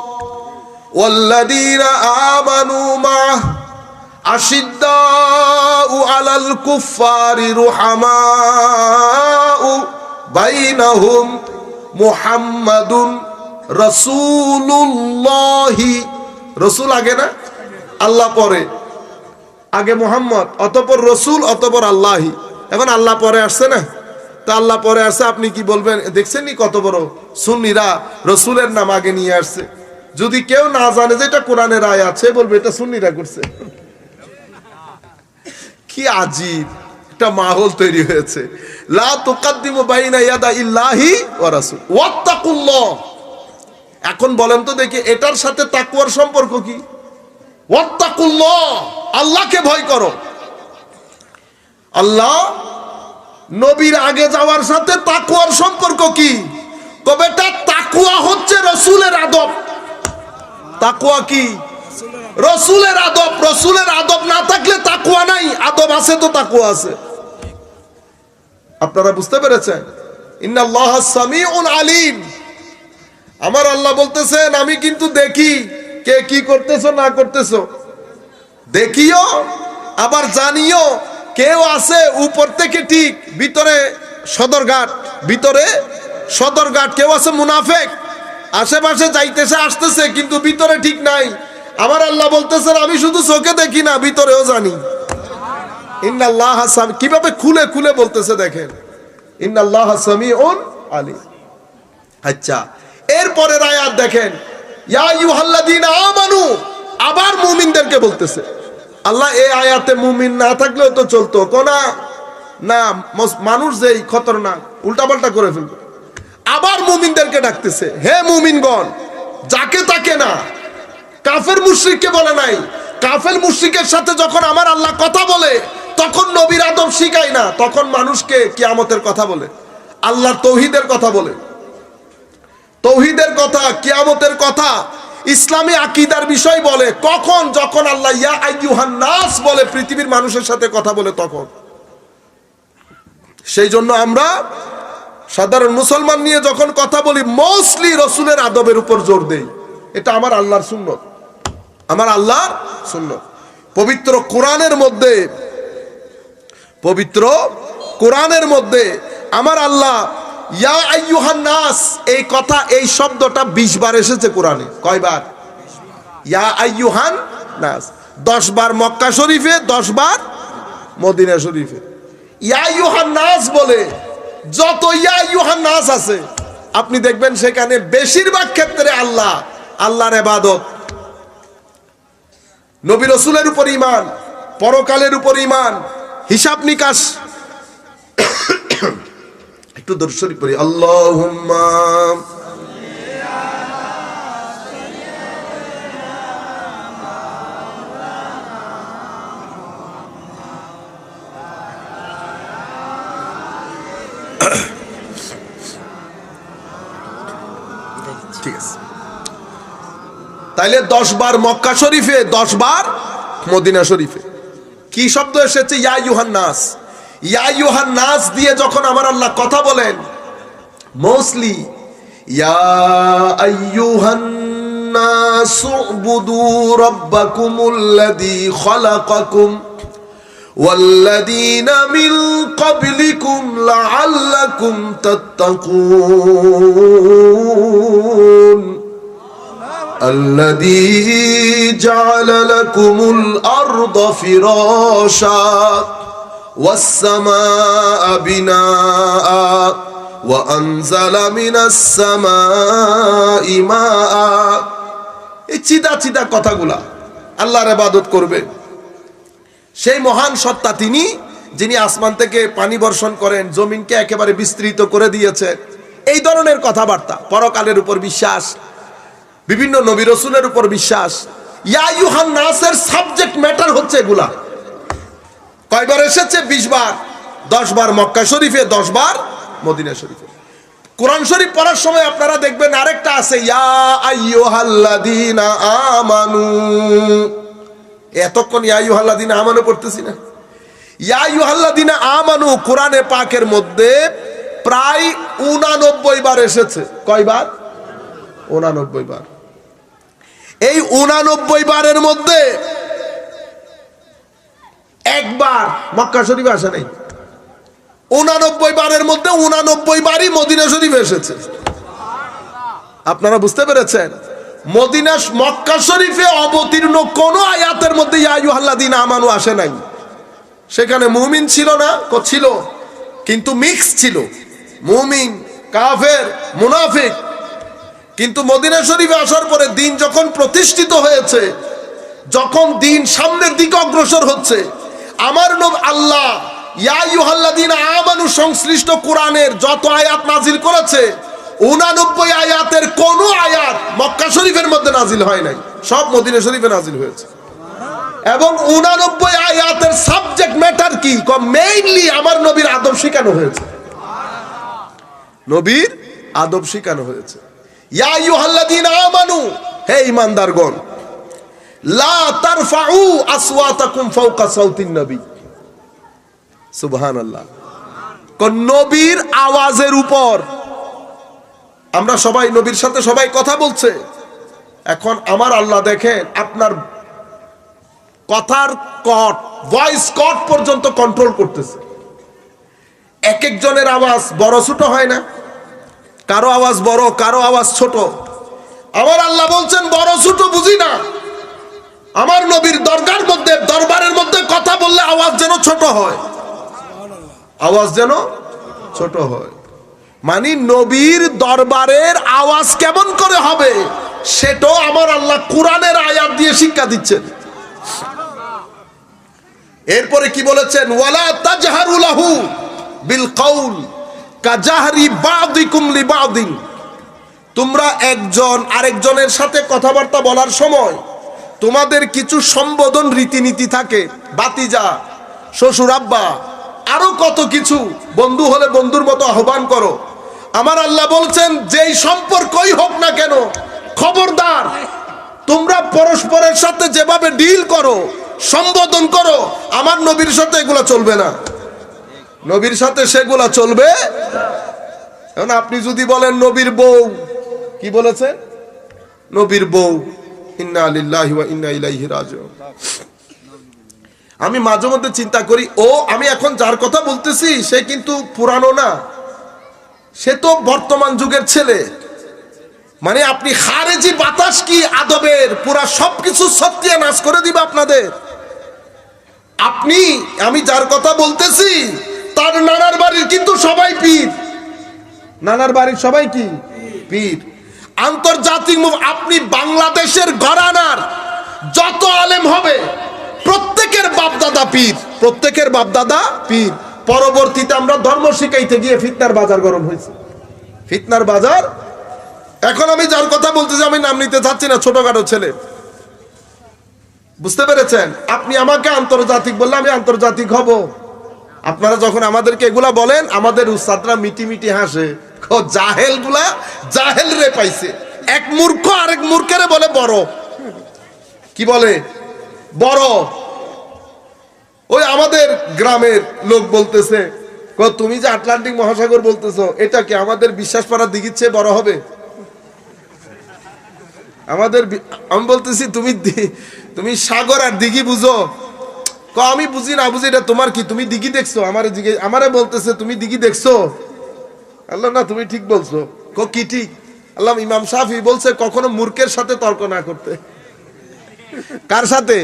ওয়াল্লাযীনা আমানু মাহ আশিদ্দাউ আলাল কুফফারি রুহামাউ বাইনাহুম মুহাম্মাদুন রাসূলুল্লাহি, রাসূল আগে না আল্লাহ পরে, আগে মুহাম্মদ অতঃপর রাসূল অতঃপর আল্লাহি। এখন আল্লাহ পরে আসছে না, তা আল্লাহ পরে আসছে, আপনি কি বলবেন? দেখছেন নি কত বড় সুন্নিরা রাসূলের নাম আগে নিয়ে আসছে। যদি কেউ না জানে যে এটা কোরআনের আয়াত, সে বলবে এটা সুন্নিরা করছে। কি আজীব একটা মাহৌল তৈরি হয়েছে। লা তুকাদ্দিমু বাইনা ইয়াদাইল্লাহি ওয়া রাসূল ওয়াত্তাকুল্লাহ। এখন বলেন তো দেখি এটার সাথে তাকওয়ার সম্পর্ক কি? ওয়াত্তাকুল্লাহ, আল্লাহকে ভয় করো। আল্লাহ নবীর আগে যাওয়ার সাথে তাকওয়ার সম্পর্ক কি? তবে এটা তাকওয়া হচ্ছে রাসূলের আদব। তাকওয়া কি? রাসূলের আদব। রাসূলের আদব না থাকলে তাকওয়া নাই, আদব আছে তো তাকওয়া আছে। আপনারা বুঝতে পেরেছেন? ইন্নাল্লাহা সামিউন আলিম। আমার আল্লাহ বলতেছেন আমি কিন্তু দেখি কে কি করতেছো না করতেছো, দেখিও আবার জানিও। কেউ আছে উপর থেকে ঠিক, ভিতরে সদরঘাট, ভিতরে সদরঘাট। কেউ আছে মুনাফিক, আশেপাশে যাইতেছে আসতেছে কিন্তু ভিতরে ঠিক নাই। আমার আল্লাহ বলতেছেন আমি শুধু চোখে দেখি না, ভিতরেও জানি। ইন্নাল্লাহা সামি, কিভাবে খুলে খুলে বলতেছে দেখেন, ইন্নাল্লাহা সামিউন আলিম। আচ্ছা, এরপরের আয়াত দেখেন, ইয়া আইয়ুহাল্লাযীনা আমানু, আবার মুমিনদেরকে বলতেছে আল্লাহ। এই আয়াতে মুমিন না থাকলেও তো চলতো, কোনা না মানুষ যেই খতরনাক উল্টাপাল্টা করে ফেলবে। আবার মুমিনদেরকে ডাকতেছে, হে মুমিনগণ, যাকে তাকে না, কাফের মুশরিককে বলে নাই। কাফের মুশরিকের সাথে যখন আমার আল্লাহ কথা বলে তখন নবীর আদব শিখায় না, তখন মানুষকে কিয়ামতের কথা বলে, আল্লাহর তৌহিদের কথা বলে, তৌহিদের কথা, কিয়ামতের কথা, ইসলামী আকীদার বিষয় বলে। কখন? যখন আল্লাহ ইয়া আইয়ুহান নাস বলে, পৃথিবীর মানুষের সাথে কথা বলে তখন। সেই জন্য আমরা সাধারণ মুসলমান নিয়ে যখন কথা বলি মোস্টলি রাসূলের আদবের উপর জোর দেই। এটা আমার আল্লাহর সুন্নত, আমার আল্লাহর সুন্নত। পবিত্র কোরআনের মধ্যে, পবিত্র কোরআনের মধ্যে আমার আল্লাহ ইয়া আইয়ুহান নাস, এই কথা, এই শব্দটা 20 বার এসেছে কোরআনে। কয়বার? ইয়া আইয়ুহান নাস 10 বার মক্কা শরীফে, 10 বার মদিনা শরীফে। ইয়া আইয়ুহান নাস বলে যত ইয়া আইয়ুহান নাস আছে আপনি দেখবেন সেখানে বেশিরভাগ ক্ষেত্রে আল্লাহ, আল্লাহর ইবাদত, নবী রাসূলের উপর ঈমান, পরকালের উপর ঈমান, হিসাব নিকাশ। একটু দরুদ শরীফ পড়ি, আল্লাহুম্মা ঠিক আছে। তাইলে 10 বার মক্কা শরীফে, 10 বার মদিনা শরীফে। কি শব্দ এসেছে? ইয়া আইয়ুহান নাস। ইয়া আইয়ুহান নাস দিয়ে যখন আমার আল্লাহ কথা বলেন, মোস্টলি ইয়া আইয়ুহান নাস উবুদু রাব্বাকুমুল্লাযী খালাকাকুম ওয়াল্লাযীনা মিন ক্বাবলিকুম লাআল্লাকুম তাত্তাকুন الذي جعل لكم الأرض فراشا والسماء بناء وأنزل من السماء ماء। এই চিদা চিদা কথাগুলা আল্লাহর ইবাদত করবে। সেই মহান সত্তা তিনি, যিনি আসমান থেকে পানি বর্ষণ করেন, জমিনকে একেবারে বিস্তৃত করে দিয়েছেন। এই ধরনের কথাবার্তা, পরকালের উপর বিশ্বাস, বিভিন্ন নবী রাসূলের উপর বিশ্বাস। ইয়া আইয়ুহান নাসের সাবজেক্ট ম্যাটার হচ্ছে এগুলা। কয়বার এসেছে? 20 বার। 10 বার মক্কা শরীফে, 10 বার মদিনা শরীফে। কোরআন শরীফ পড়ার সময় আপনারা দেখবেন আরেকটা আছে, ইয়া আইয়ুহাল্লাযীনা আমানু। এতক্ষণ ইয়া আইয়ুহাল্লাযীনা আমানু পড়তেছি না? ইয়া আইয়ুহাল্লাযীনা আমানু কোরআনে পাকের মধ্যে প্রায় 89 বার এসেছে। কয়বার? 89 বার। এই 89 বারের মধ্যে একবার মক্কা শরীফে আসে নাই। 89 বারের মধ্যে 89 বারই মদিনা শরীফে এসেছে। আপনারা বুঝতে পেরেছেন? মদিনা মক্কা শরীফে অবতীর্ণ কোন আয়াতের মধ্যে ইয়া আইয়ুহাল্লাযীনা আমানু আসে নাই। সেখানে মুমিন ছিল না? ছিল, কিন্তু মিক্স ছিল, মুমিন, কাফের, মুনাফিক। কিন্তু মদিনা শরীফে আসার পরে দিন যখন প্রতিষ্ঠিত হয়েছে, যখন দিন সামনের দিকে অগ্রসর হচ্ছে, আমার নবী আল্লাহ ইয়া আইয়ুহাল্লাযীনা আমানু সংশ্লিষ্ট কোরআনের যত আয়াত নাজিল করেছে, 89 আয়াতের কোন আয়াত মক্কা শরীফের মধ্যে নাজিল হয় নাই, সব মদিনা শরীফে নাজিল হয়েছে। এবং 89 আয়াতের সাবজেক্ট ম্যাটার কি? মেইনলি আমার নবীর আদব শিখানো হয়েছে। নবীর আদব শিখানো হয়েছে। ইয়া আইয়ুহাল্লাযীনা আমানু, হে ঈমানদারগণ, লা তারফাউ আসওয়াতাকুম ফাওকা সাউতিন নবী। সুবহানাল্লাহ। কোন নবীর আওয়াজের উপর আমরা সবাই নবীর সাথে সবাই কথা বলছে। এখন আমার আল্লাহ দেখেন আপনার কথার কট, ভয়েস কট পর্যন্ত কন্ট্রোল করতেছে। এক একজনের আওয়াজ বড় ছোট হয় না? কারো আওয়াজ বড়, কারো আওয়াজ ছোট। আমার আল্লাহ বলছেন বড় ছোট বুঝি না, আমার নবীর দরগার মধ্যে, দরবারের মধ্যে কথা বললে আওয়াজ যেন ছোট হয়, আওয়াজ যেন ছোট হয়। মানে নবীর দরবারের আওয়াজ কেমন করে হবে সেটাও আমার আল্লাহ কোরআনের আয়াত দিয়ে শিক্ষা দিচ্ছেন। এরপরে কি বলেছেন? ওয়ালা তাজহারু লাহু বিল কাউল কাজাহরি বাদিকুম লিবাদিন। তোমরা একজন আরেকজনের সাথে কথাবার্তা বলার সময় তোমাদের কিছু সম্বোধন রীতিনীতি থাকে, বাতিজা, শ্বশুর আব্বা, আরো কত কিছু, বন্ধু হলে বন্ধুর মতো আহ্বান করো। আমার আল্লাহ বলছেন যেই সম্পর্কই হোক না কেন, খবরদার তোমরা পরস্পরের সাথে যেভাবে ডিল করো, সম্বোধন করো, আমার নবীর সাথে এগুলা চলবে না। নবীর সাথে সেগুলা চলবে। এখন আপনি যদি বলেন নবীর বউ, কি বলেছেন? নবীর বউ, ইন্না লিল্লাহি ওয়া ইন্না ইলাইহি রাজিউন। আমি মাঝে মধ্যে চিন্তা করি, আমি এখন যার কথা বলতেছি সে কিন্তু পুরানো না, সে তো বর্তমান যুগের ছেলে। মানে আপনি খারেজি বাতাস কি আদবের পুরা সবকিছু সত্যানাশ করে দিবে আপনাদের। আমি যার কথা বলতেছি তার নানার বাড়ির কিন্তু সবাই পীর, নানার বাড়ির সবাই কি পীর। আন্তর্জাতিক আপনি বাংলাদেশের ঘরানার যত আলেম হবে প্রত্যেকের বাপদাদা পীর, প্রত্যেকের বাপদাদা পীর। পরবর্তীতে আমরা ধর্ম শিখাইতে গিয়ে ফিতনার বাজার গরম হয়েছে, ফিতনার বাজার। এখন আমি যার কথা বলতেছি আমি নাম নিতে চাচ্ছি না, ছোটখাটো ছেলে, বুঝতে পেরেছেন? আপনি আমাকে আন্তর্জাতিক বললে আমি আন্তর্জাতিক হব। আপনারা যখন আমাদেরকে এগুলা বলেন আমাদের উস্তাদরা মিটি মিটি হাসে, জাহেল গুলা জাহেল রে পাইছে। এক মূর্খ আরেক মূর্খের বলে বড়, কি বলে বড়। ওই আমাদের গ্রামের লোক বলতেছে, তুমি যে আটলান্টিক মহাসাগর বলতেছো, এটা কি আমাদের বিশ্বাস পাড়ার দিঘির চেয়ে বড় হবে? আমি বলতেছি তুমি সাগর আর দিঘি বুঝো? আমি বুঝি না বুঝি, এটা তোমার কি? তুমি দিঘি দেখছো? আমারে বলতেছে তুমি দিঘি দেখছো? আল্লাহ না, তুমি ঠিক বলছো। কি ঠিক? আল্লাহ, ইমাম শাফি বলছে কখনো মূর্খের সাথে তর্ক না করতে। কার সাথে?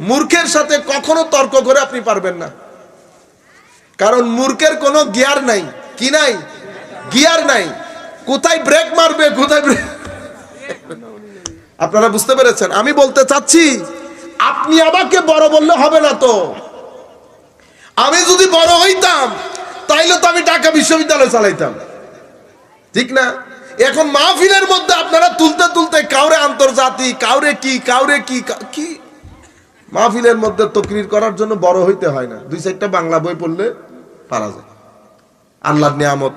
মূর্খের সাথে কখনো তর্ক করে আপনি পারবেন না, কারণ মূর্খের কোনো গিয়ার নাই। কি নাই? গিয়ার নাই। কোথায় ব্রেক মারবে, কোথায় ব্রেক। আপনারা বুঝতে পেরেছেন? আমি বলতে চাচ্ছি, আপনি আমাকে বড় বললে হবে না তো। আমি যদি বড় হইতাম তাইলে তো আমি ঢাকা বিশ্ববিদ্যালয় চালাইতাম, ঠিক না? এখন মাহফিলের মধ্যে আপনারা তুলতে তুলতে কাউরে আন্তর্জাতিক, কাউরে কি, কাউরে কি কি। মাহফিলের মধ্যে তকরির করার জন্য বড় হইতে হয় না, 2-4টা বাংলা বই পড়লে পারা যায়। আল্লাহর নিয়ামত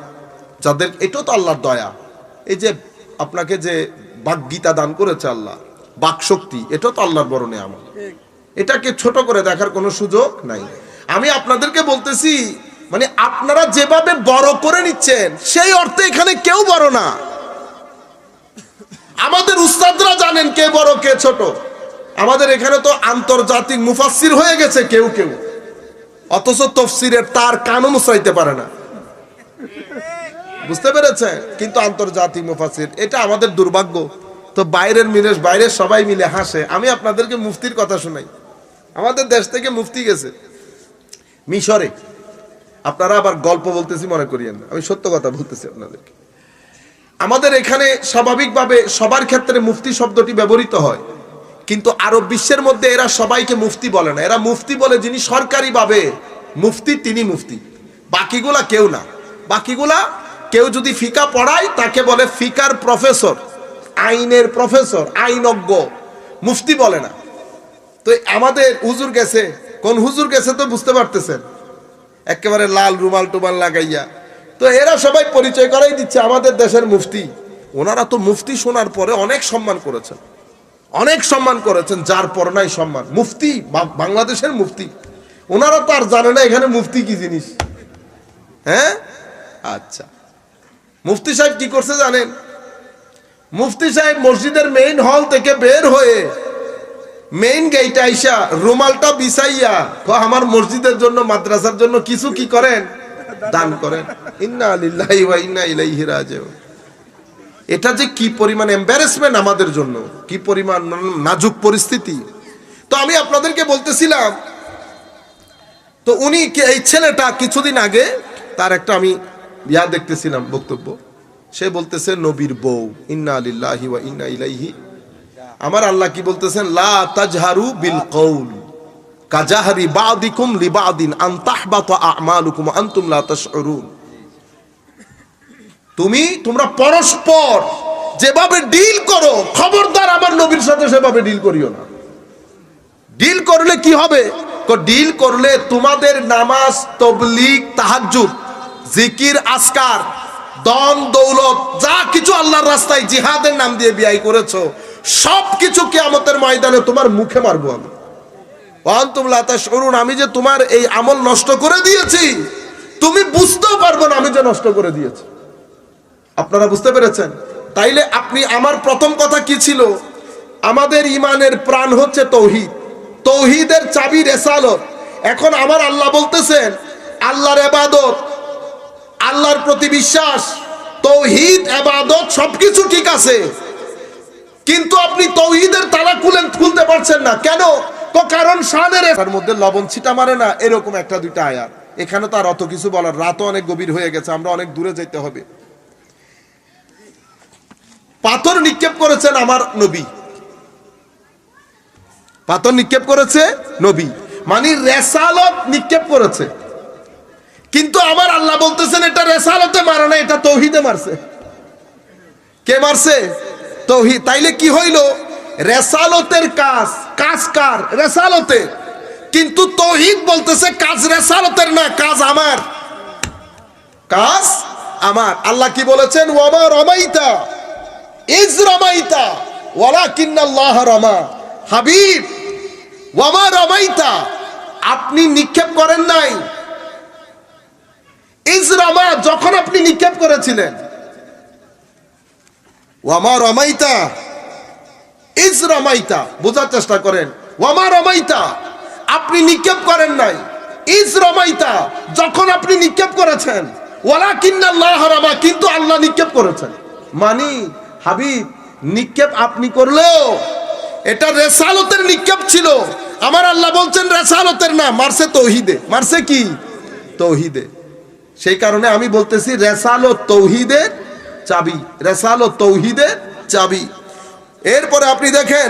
যাদের, এটাও তো আল্লাহর দয়া। এই যে আপনাকে যে বাকগীতা দান করেছে আল্লাহ, বাক শক্তি, এটাও তো আল্লাহর বড় নিয়ামত। এটাকে ছোট করে দেখার কোনো সুযোগ নাই। আমি আপনাদেরকে বলতেছি, মানে আপনারা যেভাবে বড় করে নিচ্ছেন সেই অর্থে এখানে কেউ বড় না। আমাদের উস্তাদরা জানেন কে বড় কে ছোট। আমাদের এখানে তো আন্তর্জাতিক মুফাসসির হয়ে গেছে কেউ কেউ, অথচ তাফসীরের তার কানও মুছাইতে পারে না। বুঝতে পেরেছেন? কিন্তু আন্তর্জাতিক মুফাসসির, এটা আমাদের দুর্ভাগ্য। তো বাইরের সবাই মিলে হাসে। আমি আপনাদেরকে মুফতির কথা শোনাই। আমাদের দেশ থেকে মুফতি গেছে মিশরে। আপনারা আবার গল্প বলতেছি মনে করিয়েন না, আমি সত্য কথা বলতেছি আপনাদেরকে। আমাদের এখানে স্বাভাবিকভাবে সবার ক্ষেত্রে মুফতি শব্দটি ব্যবহৃত হয়, কিন্তু আরব বিশ্বের মধ্যে এরা সবাইকে মুফতি বলে না। এরা মুফতি বলে যিনি সরকারিভাবে মুফতি, তিনি মুফতি। বাকিগুলা কেউ না। বাকিগুলা কেউ যদি ফিকা পড়ায় তাকে বলে ফিকার প্রফেসর, আইনের প্রফেসর, আইনজ্ঞ। মুফতি বলে না। তো আমাদের হুজুর গেছে, কোন হুজুর গেছে তো বুঝতে পারতেছেন, একেবারে লাল রুমাল টুমাল লাগাইয়া। তো এরা সবাই পরিচয় করাই দিচ্ছে আমাদের দেশের মুফতি। ওনারা তো মুফতি শোনার পরে অনেক সম্মান করেছেন, অনেক সম্মান করেছেন, যার পর নাই সম্মান। মুফতি, বাংলাদেশের মুফতি। ওনারা তো আর জানে না এখানে মুফতি কি জিনিস। হ্যাঁ, আচ্ছা। মুফতি সাহেব কি করছে জানেন? মুফতি সাহেব মসজিদের মেইন হল থেকে বের হয়ে মেইন গেটে আইসা রুমালটা বিছাইয়া, আমার মসজিদের জন্য, মাদ্রাসার জন্য কিছু কি করেন? দান করেন। ইন্না লিল্লাহি ওয়া ইন্না ইলাইহি রাজিউন। এটা যে কি পরিমাণ এম্বারেসমেন্ট আমাদের জন্য, কি পরিমাণ নাজুক পরিস্থিতি। তো আমি আপনাদেরকে বলতেছিলাম, তো উনি, এই ছেলেটা কিছুদিন আগে তার একটা আমি বিয়া দেখতেছিলাম বক্তব্য, সে বলতেছে নবীর বউ। ইন্না লিল্লাহি ওয়া ইন্না ইলাইহি। আমার আল্লাহ কি বলতেছেন? লা তাজহারু বিল কওল কাজাহরি বাদিকুম লিবাদিন আন তাহবাতা আমালুকুম আনতুম লা তাশউরুন। তোমরা পরস্পর যেভাবে ডিল করো, খবরদার আমার নবীর সাথে সেভাবে ডিল করিও না। ডিল করলে কি হবে? ডিল করলে তোমাদের নামাজ, তাবলীগ, তাহাজ্জুদ, জিকির, আজকার, দন দৌলত, যা কিছু আল্লাহর রাস্তায় জিহাদের নাম দিয়ে ব্যয় করেছো, সবকিছু কিয়ামতের ময়দানে তোমার মুখে মারবো আমি। ওয়ান্তুম লা তাশউরুন। আমি যে তোমার এই আমল নষ্ট করে দিয়েছি, তুমি বুঝতেও পারবে না আমি যে নষ্ট করে দিয়েছি। আপনারা বুঝতে পেরেছেন? তাইলে আপনি, আমার প্রথম কথা কি ছিল? আমাদের ইমানের প্রাণ হচ্ছে তৌহিদ, তৌহিদের চাবি রিসালাত। এখন আমার আল্লাহ বলতেছেন আল্লাহর ইবাদত, আল্লাহর প্রতি বিশ্বাস, তৌহিদ, ইবাদত সবকিছু ঠিক আছে, কিন্তু আপনি তৌহিদের তালা খুলতে পারছেন না। কেন? তো কারণ শানের এর মধ্যে লবণ ছিটা মারে না, এরকম একটা দুইটা আয়াত। এখানে তো আর অত কিছু বলার, রাতও অনেক গভীর হয়ে গেছে, আমরা অনেক দূরে যেতে হবে। পাথর নিক্ষেপ করেছেন আমার নবী, পাথর নিক্ষেপ করেছে নবী, মানে রেসালত নিক্ষেপ করেছে। কিন্তু আমার আল্লাহ বলতেছেন এটা রেসালতে মারে না, এটা তৌহিদে মারছে। কে মারছে? তৌহিদ। তাইলে কি হইল? রেসালতের কাজ, কাজ কার? রেসালতের। কিন্তু তৌহিদ বলতেছে কাজ রেসালতের না, কাজ আমার, কাজ আমার। আল্লাহ কি বলেছেন? ওয়ামা রমাইতা ইজ রমাইতা ওয়ালাকিন্নাল্লাহ রামা। হাবিব, ওয়ামা রমাইতা, আপনি নিক্ষেপ করেন নাই। ইজরামা, যখন আপনি নিক্ষেপ করেছিলেন, ওয়ামা রমাইতা, ইজরামাইতা, বোঝার চেষ্টা করেন। ওয়ামা রমাইতা, আপনি নিক্ষেপ করেন নাই। ইজরামাইতা, যখন আপনি নিক্ষেপ করেছেন। ওয়ালাকিন্নাল্লাহ রামা, কিন্তু আল্লাহ নিক্ষেপ করেছেন। মানে হাবিব, নিক্ষেপ আপনি করলেও এটা রেসালতের নিক্ষেপ ছিল। আমার আল্লাহ বলছেন রেসালতের না, মারছে তৌহিদে। মারছে কি? তৌহিদে। সেই কারণে আমি বলতেছি রেসালত তৌহিদের চাবি, রেসালত তৌহিদের চাবি। এরপরে আপনি দেখেন,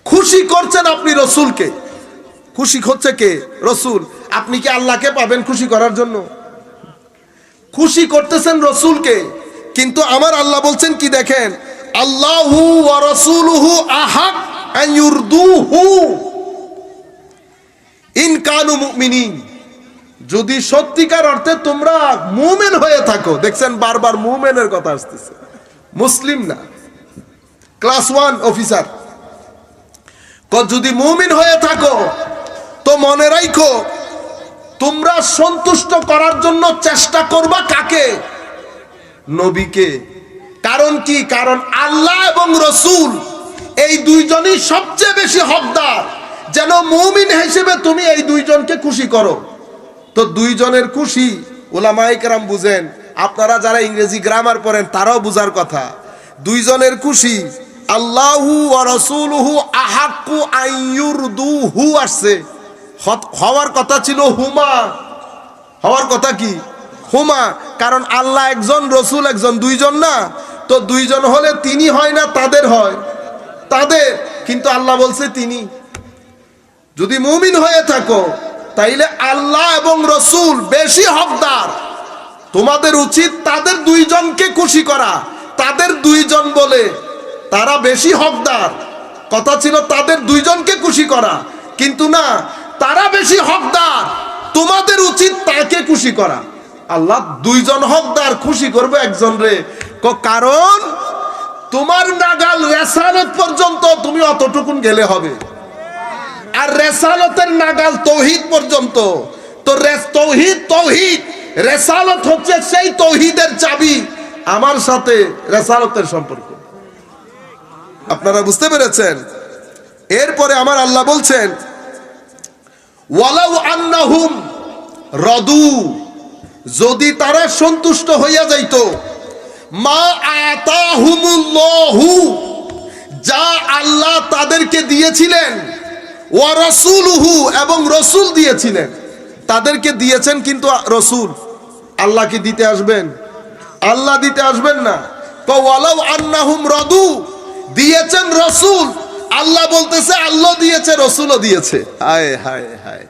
খুশি করছেন আপনি রসুলকে। খুশি হচ্ছে কে? রসুল। আপনি কি আল্লাহকে পাবেন খুশি করার জন্য? খুশি করতেছেন রসুলকে, কিন্তু আমার আল্লাহ বলছেন কি দেখেন, আল্লাহু ওয়া রাসূলুহু আহাক আন ইউরদুহু ইন কানু মুমিনিন। যদি সত্যিকার অর্থে তোমরা মুমিন হয়ে থাকো। দেখছেন বারবার মুমিনের কথা আসতেছে, মুসলিম না, ক্লাস 1 অফিসার। যদি মুমিন হয়ে থাকো তো মনে রাখো, তোমরা সন্তুষ্ট করার জন্য চেষ্টা করবা কাকে? নবীকে। কারণ কি? কারণ আল্লাহ এবং রসুল এই দুইজনই সবচেয়ে বেশি হকদার যেন মুমিন হিসেবে তুমি এই দুইজনকে খুশি করো। তো দুইজনের খুশি উলামায়ে কেরাম বুঝেন, আপনারা যারা ইংরেজি গ্রামার পড়েন তারাও বুঝার কথা। দুইজনের খুশি আল্লাহু ওয়া রাসূলুহু আহাক্কু আন ইউরদুহু আসছে। হওয়ার কথা ছিল হুমা, হওয়ার কথা কি? হুমা। কারণ আল্লাহ একজন, রসুল একজন, দুইজন না। তো দুইজন হলে তিনি হয় না, তাদের হয়? তাদের। কিন্তু আল্লাহ বলছে তিনি। যদি মুমিন হয়ে থাকো তাইলে আল্লাহ এবং রসুল বেশি হকদার। তোমাদের উচিত তাদের দুইজনকে খুশি করা। তাদের দুইজন বলে তারা বেশি হকদার। কথা ছিল তাদের দুইজনকে খুশি করা, কিন্তু না, তারা বেশি হকদার, তোমাদের উচিত তাকে খুশি করা। আল্লাহ দুইজন হকদার, খুশি করবে একজন রে। কারণ তোমার নাগাল রেসালত পর্যন্ত তুমি অতটুকুন গেলে হবে, আর রেসালতের নাগাল তৌহিদ পর্যন্ত। তো তৌহিদ, তৌহিদ, রেসালত হচ্ছে সেই তৌহিদের চাবি। আমার সাথে রেসালতের সম্পর্ক। আপনারা বুঝতে পেরেছেন? এরপরে আমার আল্লাহ বলছেন, ওয়ালাউ আন্নাহুম রাদু, যদি তারা সন্তুষ্ট হইয়া যাইতো, মা আতাহুমুল্লাহু, যা আল্লাহ তাদেরকে দিয়েছিলেন, ওয়া রাসূলুহু, এবং রসুল দিয়েছিলেন। তাদেরকে দিয়েছেন, কিন্তু রসুল। আল্লাহ কি দিতে আসবেন? আল্লাহ দিতে আসবেন না। ওয়ালাউ আন্নাহুম রাদু, দিয়েছেন রসুল। আল্লাহ বলতেছে আল্লাহ দিয়েছে, রসুলও দিয়েছে। হায় হায় হায়,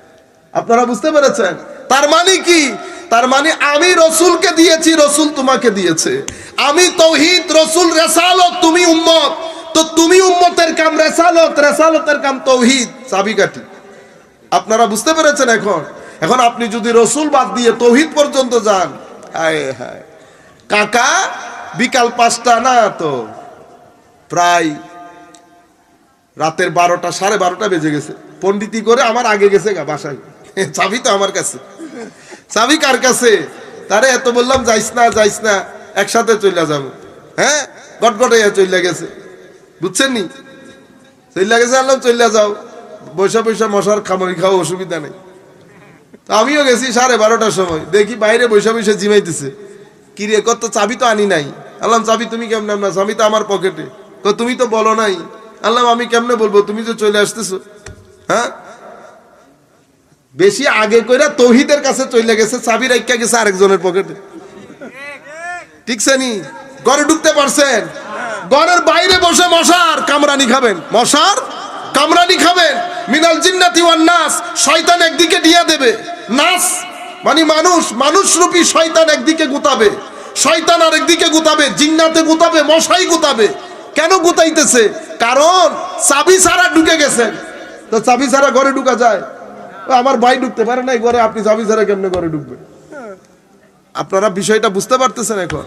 আপনারা বুঝতে পেরেছেন? তার মানে কি? তার মানে আমি রসুলকে দিয়েছি, রসুল তোমাকে দিয়েছে। আমি তৌহিদ, রসুল রেসালত, তুমি উম্মত। তো তুমি উম্মতের কাম রেসালত, রেসালতের কাম তৌহিদ, চাবিকাঠি। আপনারা বুঝতে পেরেছেন? এখন আপনি যদি রসুল বাদ দিয়ে তৌহিদ পর্যন্ত যান, হায় হায় কাকা, বিকাল 5টা না, তো প্রায় রাতের 12টা, 12:30 বেজে গেছে। পণ্ডিতি করে আমার আগে গেছে গা বাসায়। চাবি তো আমার কাছে। চাবি কার কাছে? তারে এত বললাম যাইস না, যাইস না, একসাথে চলে যাবো। হ্যাঁ, গটগটে চলে গেছে, বুঝছেন নি? চলে গেছে, আল্লাহ চলে যাও, বৈশা বৈশা মশার খামরি খাওয়া, অসুবিধা নেই। তো আমিও গেছি 12:30টার সময়, দেখি বাইরে বৈশা বৈশা জিমাইতেছে। কি রে, কত চাবি তো আনি নাই। আল্লাহ চাবি তুমি কেমন না? চাবি তো আমার পকেটে। তুমি তো বলো নাই। আল্লাহ আমি কেমনে বলবো, তুমি তো চলে আসতেছো। হ্যাঁ, বেশি আগে কইরা তৌহিদের কাছে চলে গেছে, চাবি রাখা গেছে আরেকজনের পকেটে। ঠিক নি? ঘরে ঢুকতে পারছেন? ঘরের বাইরে বসে মশার কামরানি খাবেন, মশার কামরানি খাবেন। মিনাল জিন্নাতি ওয়ান নাস, শয়তান একদিকে দিয়া দেবে। নাস মানে মানুষ, মানুষ রূপী শয়তান একদিকে গুতাবে, শয়তান আরেকদিকে গুতাবে, জিন্নাতে গুতাবে, মশাই গুতাবে। কেন গুতাইতেছে? কারণ চাবি ছাড়া ঢুকে গেছেন। তো চাবি ছাড়া ঘরে ঢুকা যায়? আমার ভাই ঢুকতে পারে নাই ঘরে, আপনি চাবি ছাড়া কেমনে ঘরে ঢুকবেন? আপনারা বিষয়টা বুঝতে পারতেছেন? এখন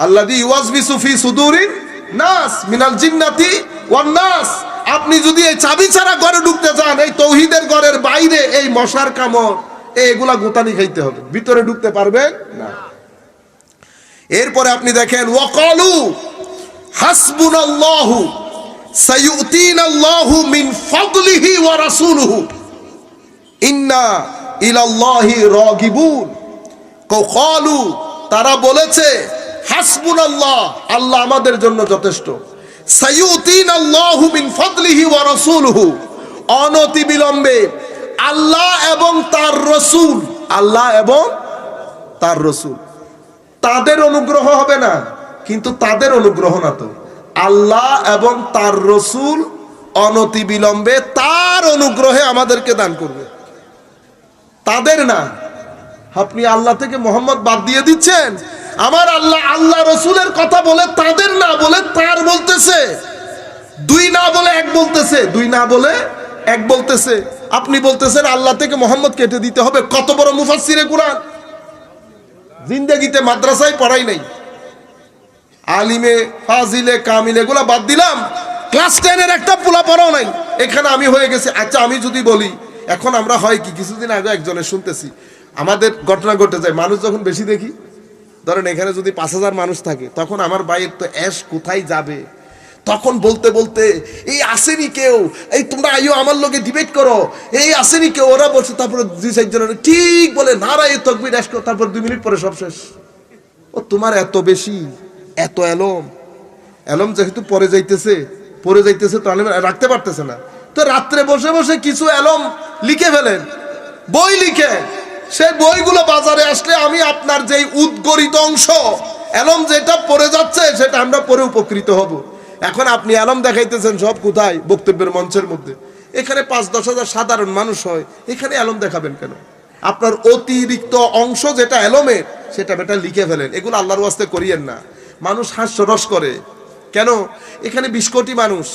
আল্লাযী ইউওয়াসবিসু ফি সুদুরিন নাস মিনাল জিন্নাতি ওয়ান নাস, আপনি যদি এই চাবি ছাড়া ঘরে ঢুকতে চান, এই তৌহিদের ঘরের বাইরে এই মশার কামড় এগুলা গোতানি খাইতে হবে, ভিতরে ঢুকতে পারবেন না। এরপরে আপনি দেখেন ওয়াকালু হাসবুনাল্লাহু সাইয়ুতিনাল্লাহু মিন ফাদলিহি ওয়া রাসূলুহু ইন্না ইলাল্লাহি রাগিবুন। ক্বালু তারা বলেছে হাসবুনাল্লাহ, আল্লাহ আমাদের জন্য যথেষ্ট, সাইয়ুতিনাল্লাহু মিন ফাদলিহি ওয়া রাসূলুহু, অনতি বিলম্বে আল্লাহ এবং তার রাসূল, আল্লাহ এবং তার রাসূল, তাদের অনুগ্রহ হবে না, কিন্তু তাদের অনুগ্রহ না তো, আল্লাহ এবং তার রাসূল অনতি বিলম্বে তার অনুগ্রহে আমাদেরকে দান করবে, তাদের না। আপনি আল্লাহ থেকে মোহাম্মদ বাদ দিয়ে দিচ্ছেন। আমার আল্লাহ আল্লাহ রসুলের কথা বলে তাদের না বলে তার বলতেছে, দুই না বলে এক বলতেছে, দুই না বলে এক বলতেছে। আপনি বলতেছেন আল্লাহ থেকে মোহাম্মদ কেটে দিতে হবে। কত বড় মুফাসসিরে কুরআন, জিন্দেগিতে মাদ্রাসায় পড়াই নাই, আলিমে ফাজিলে কামিল এগুলা বাদ দিলাম, ক্লাস 10 এর একটা পোলা পড়াও নাই। এখানে আমি হয়ে গেছি। আচ্ছা আমি যদি বলি, এখন আমরা হয় কি, কিছুদিন আগে একজনের শুনতেছি, আমাদের ঘটনা ঘটে যায়, মানুষ যখন বেশি দেখি, ধরেন এখানে যদি 5000 মানুষ থাকে, তখন আমার ভাইয়ের তো অ্যাশ কোথায় যাবে, তখন বলতে বলতে এই আসেনি কেউ, এই তোমরা আইও আমার লোকে ডিবেট করো, এই আসেনি কেউ, ওরা বলছে, তারপরে 2-4 জন ঠিক বলে নারায়ে তাকবীর অ্যাশ করো, তারপর 2 মিনিট পরে সব শেষ। ও তোমার এত বেশি, এত এলম, এলম যেহেতু পরে যাইতেছে তো আলেম রাখতে পারতেছে না, তো রাত্রে বসে বসে কিছু এলম লিখে ফেলেন, বই লিখে, সেই বইগুলো বাজারে আসলে আমি আপনার যেই উদ্গরিত অংশ এলম যেটা পড়ে যাচ্ছে সেটা আমরা পড়ে উপকৃত হব। এখন আপনি এলম দেখাইতেছেন সব কোথায়, বক্তব্যের মঞ্চের মধ্যে। এখানে 5-10 হাজার সাধারণ মানুষ হয়, এখানে এলম দেখাবেন কেন? আপনার অতিরিক্ত অংশ যেটা এলমের সেটা বেটা লিখে ফেলেন। এগুলো আল্লাহর ওয়াস্তে করিয়েন না। মানুষ হাস্যরস করে কেন? এখানে 20 কোটি মানুষ,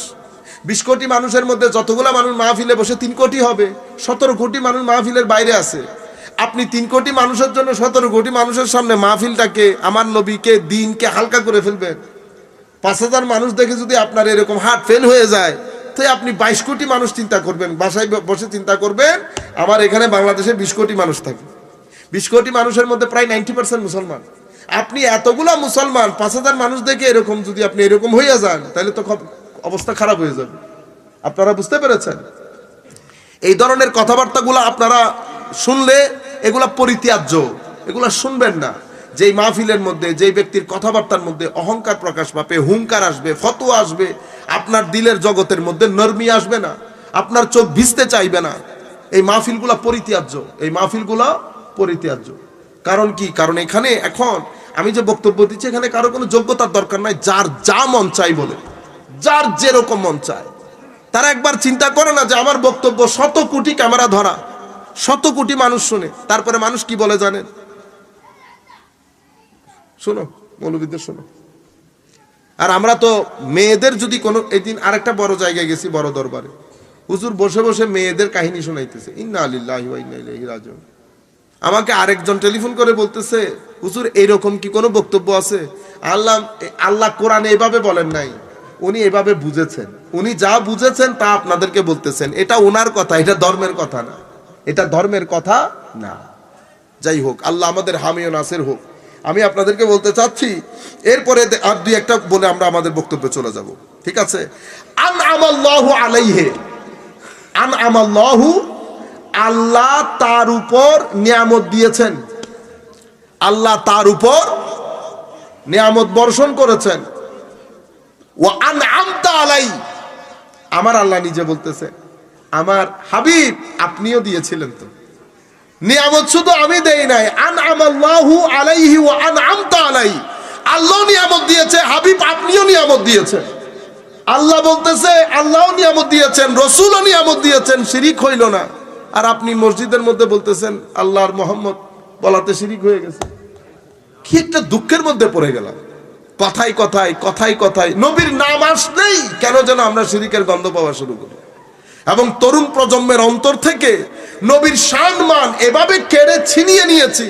20 কোটি মানুষের মধ্যে যতগুলা মানুষ মাহফিলে বসে 3 কোটি হবে, 17 কোটি মানুষ মাহফিলের বাইরে আছে। আপনি 3 কোটি মানুষের জন্য 17 কোটি মানুষের সামনে মাহফিলটাকে, আমার নবীকে, দিনকে হালকা করে ফেলবেন। 5000 মানুষ দেখে যদি আপনার এরকম হার্ট ফেল হয়ে যায়, তো আপনি 22 কোটি মানুষ চিন্তা করবেন, বাসায় বসে চিন্তা করবেন। আমার এখানে বাংলাদেশে 20 কোটি মানুষ থাকে, 20 কোটি মানুষের মধ্যে প্রায় 90% মুসলমান। আপনি এতগুলা মুসলমান 5000 মানুষ দেখে এরকম যদি আপনি এরকম হয়ে যান, তাহলে তো অবস্থা খারাপ হয়ে যাবে। আপনারা বুঝতে পেরেছেন? এই ধরনের কথাবার্তাগুলো আপনারা শুনলে এগুলা পরিত্যাজ্য, এগুলা শুনবেন না। যেই মাহফিলের মধ্যে, যেই ব্যক্তির কথাবার্তার মধ্যে অহংকার প্রকাশ পাবে, হুঙ্কার আসবে, ফতোয়া আসবে, আপনার দিলের জগতের মধ্যে নরমি আসবে না, আপনার চোখ ভিজতে চাইবে না, এই মাহফিলগুলা পরিত্যাজ্য, এই মাহফিলগুলা পরিত্যাজ্য। কারণ কি? কারণ এখানে এখন আমি যে বক্তব্য দিচ্ছি, এখানে কারো কোনো যোগ্যতার দরকার নাই, যার যা মন চাই বলে, যার যেরকম মন চায়। তারা একবার চিন্তা করে না যে আমার বক্তব্য 100 কোটি ক্যামেরা ধরা, 100 কোটি মানুষ শুনে, তারপরে মানুষ কি বলে জানেন? শোনো মৌলবীদের শোনো। আর আমরা তো মেয়েদের যদি কোনো, একদিন আরেকটা বড় জায়গায় গেছি, বড় দরবারে, হুজুর বসে বসে মেয়েদের কাহিনী শোনাইতেছে, ইন্না লিল্লাহি ওয়া ইন্না ইলাইহি রাজিউন। আমাকে আরেকজন টেলিফোন করে বলতেছে, হুজুর এইরকম কি কোনো বক্তব্য আছে? আল্লাহ কোরআনে এভাবে বলেন নাই, উনি এভাবে বুঝেছেন, উনি যা বুঝেছেন তা আপনাদেরকে বলতেছেন, এটা ওনার কথা, এটা ধর্মের কথা না, এটা ধর্মের কথা না। যাই হোক, আল্লাহ আমাদের হামি ও নাসির হোক। আমি আপনাদেরকে বলতে চাচ্ছি, এরপরে আর 2-1টা বলে আমরা আমাদের বক্তব্যে চলে যাব, ঠিক আছে? আনআমাল্লাহু আলাইহি, আনআমাল্লাহু, আল্লাহ তার উপর নিয়ামত দিয়েছেন, আল্লাহ তার উপর নিয়ামত বর্ষণ করেছেন। ওয়া আনআমতা আলাই, আমার আল্লাহ নিজে বলতেছে, আমার হাবিব আপনিও দিয়েছিলেন তো নিয়ামত, শুধু আমি দেই নাই। আনআমাল্লাহু আলাইহি ওয়া আনআমতা আলাই, আল্লাহ নিয়ামত দিয়েছে, হাবিব আপনিও নিয়ামত দিয়েছেন। আল্লাহ বলতেছে আল্লাহও নিয়ামত দিয়েছেন, রাসূলও নিয়ামত দিয়েছেন, শিরিক হইল না। আর আপনি মসজিদের মধ্যে বলতেছেন আল্লাহর মোহাম্মদ বলাতে শিরিক হয়ে গেছে। কি একটা দুঃখের মধ্যে পড়ে গেলাম। কথায় কথায় কথায় কথায় নবীর নাম আসলেই কেন যেন আমরা শিরিকের গন্ধ পাওয়া শুরু করি, এবং তরুণ প্রজন্মের অন্তর থেকে নবীর শান মান এভাবে কেড়ে ছিনিয়ে নিয়েছি।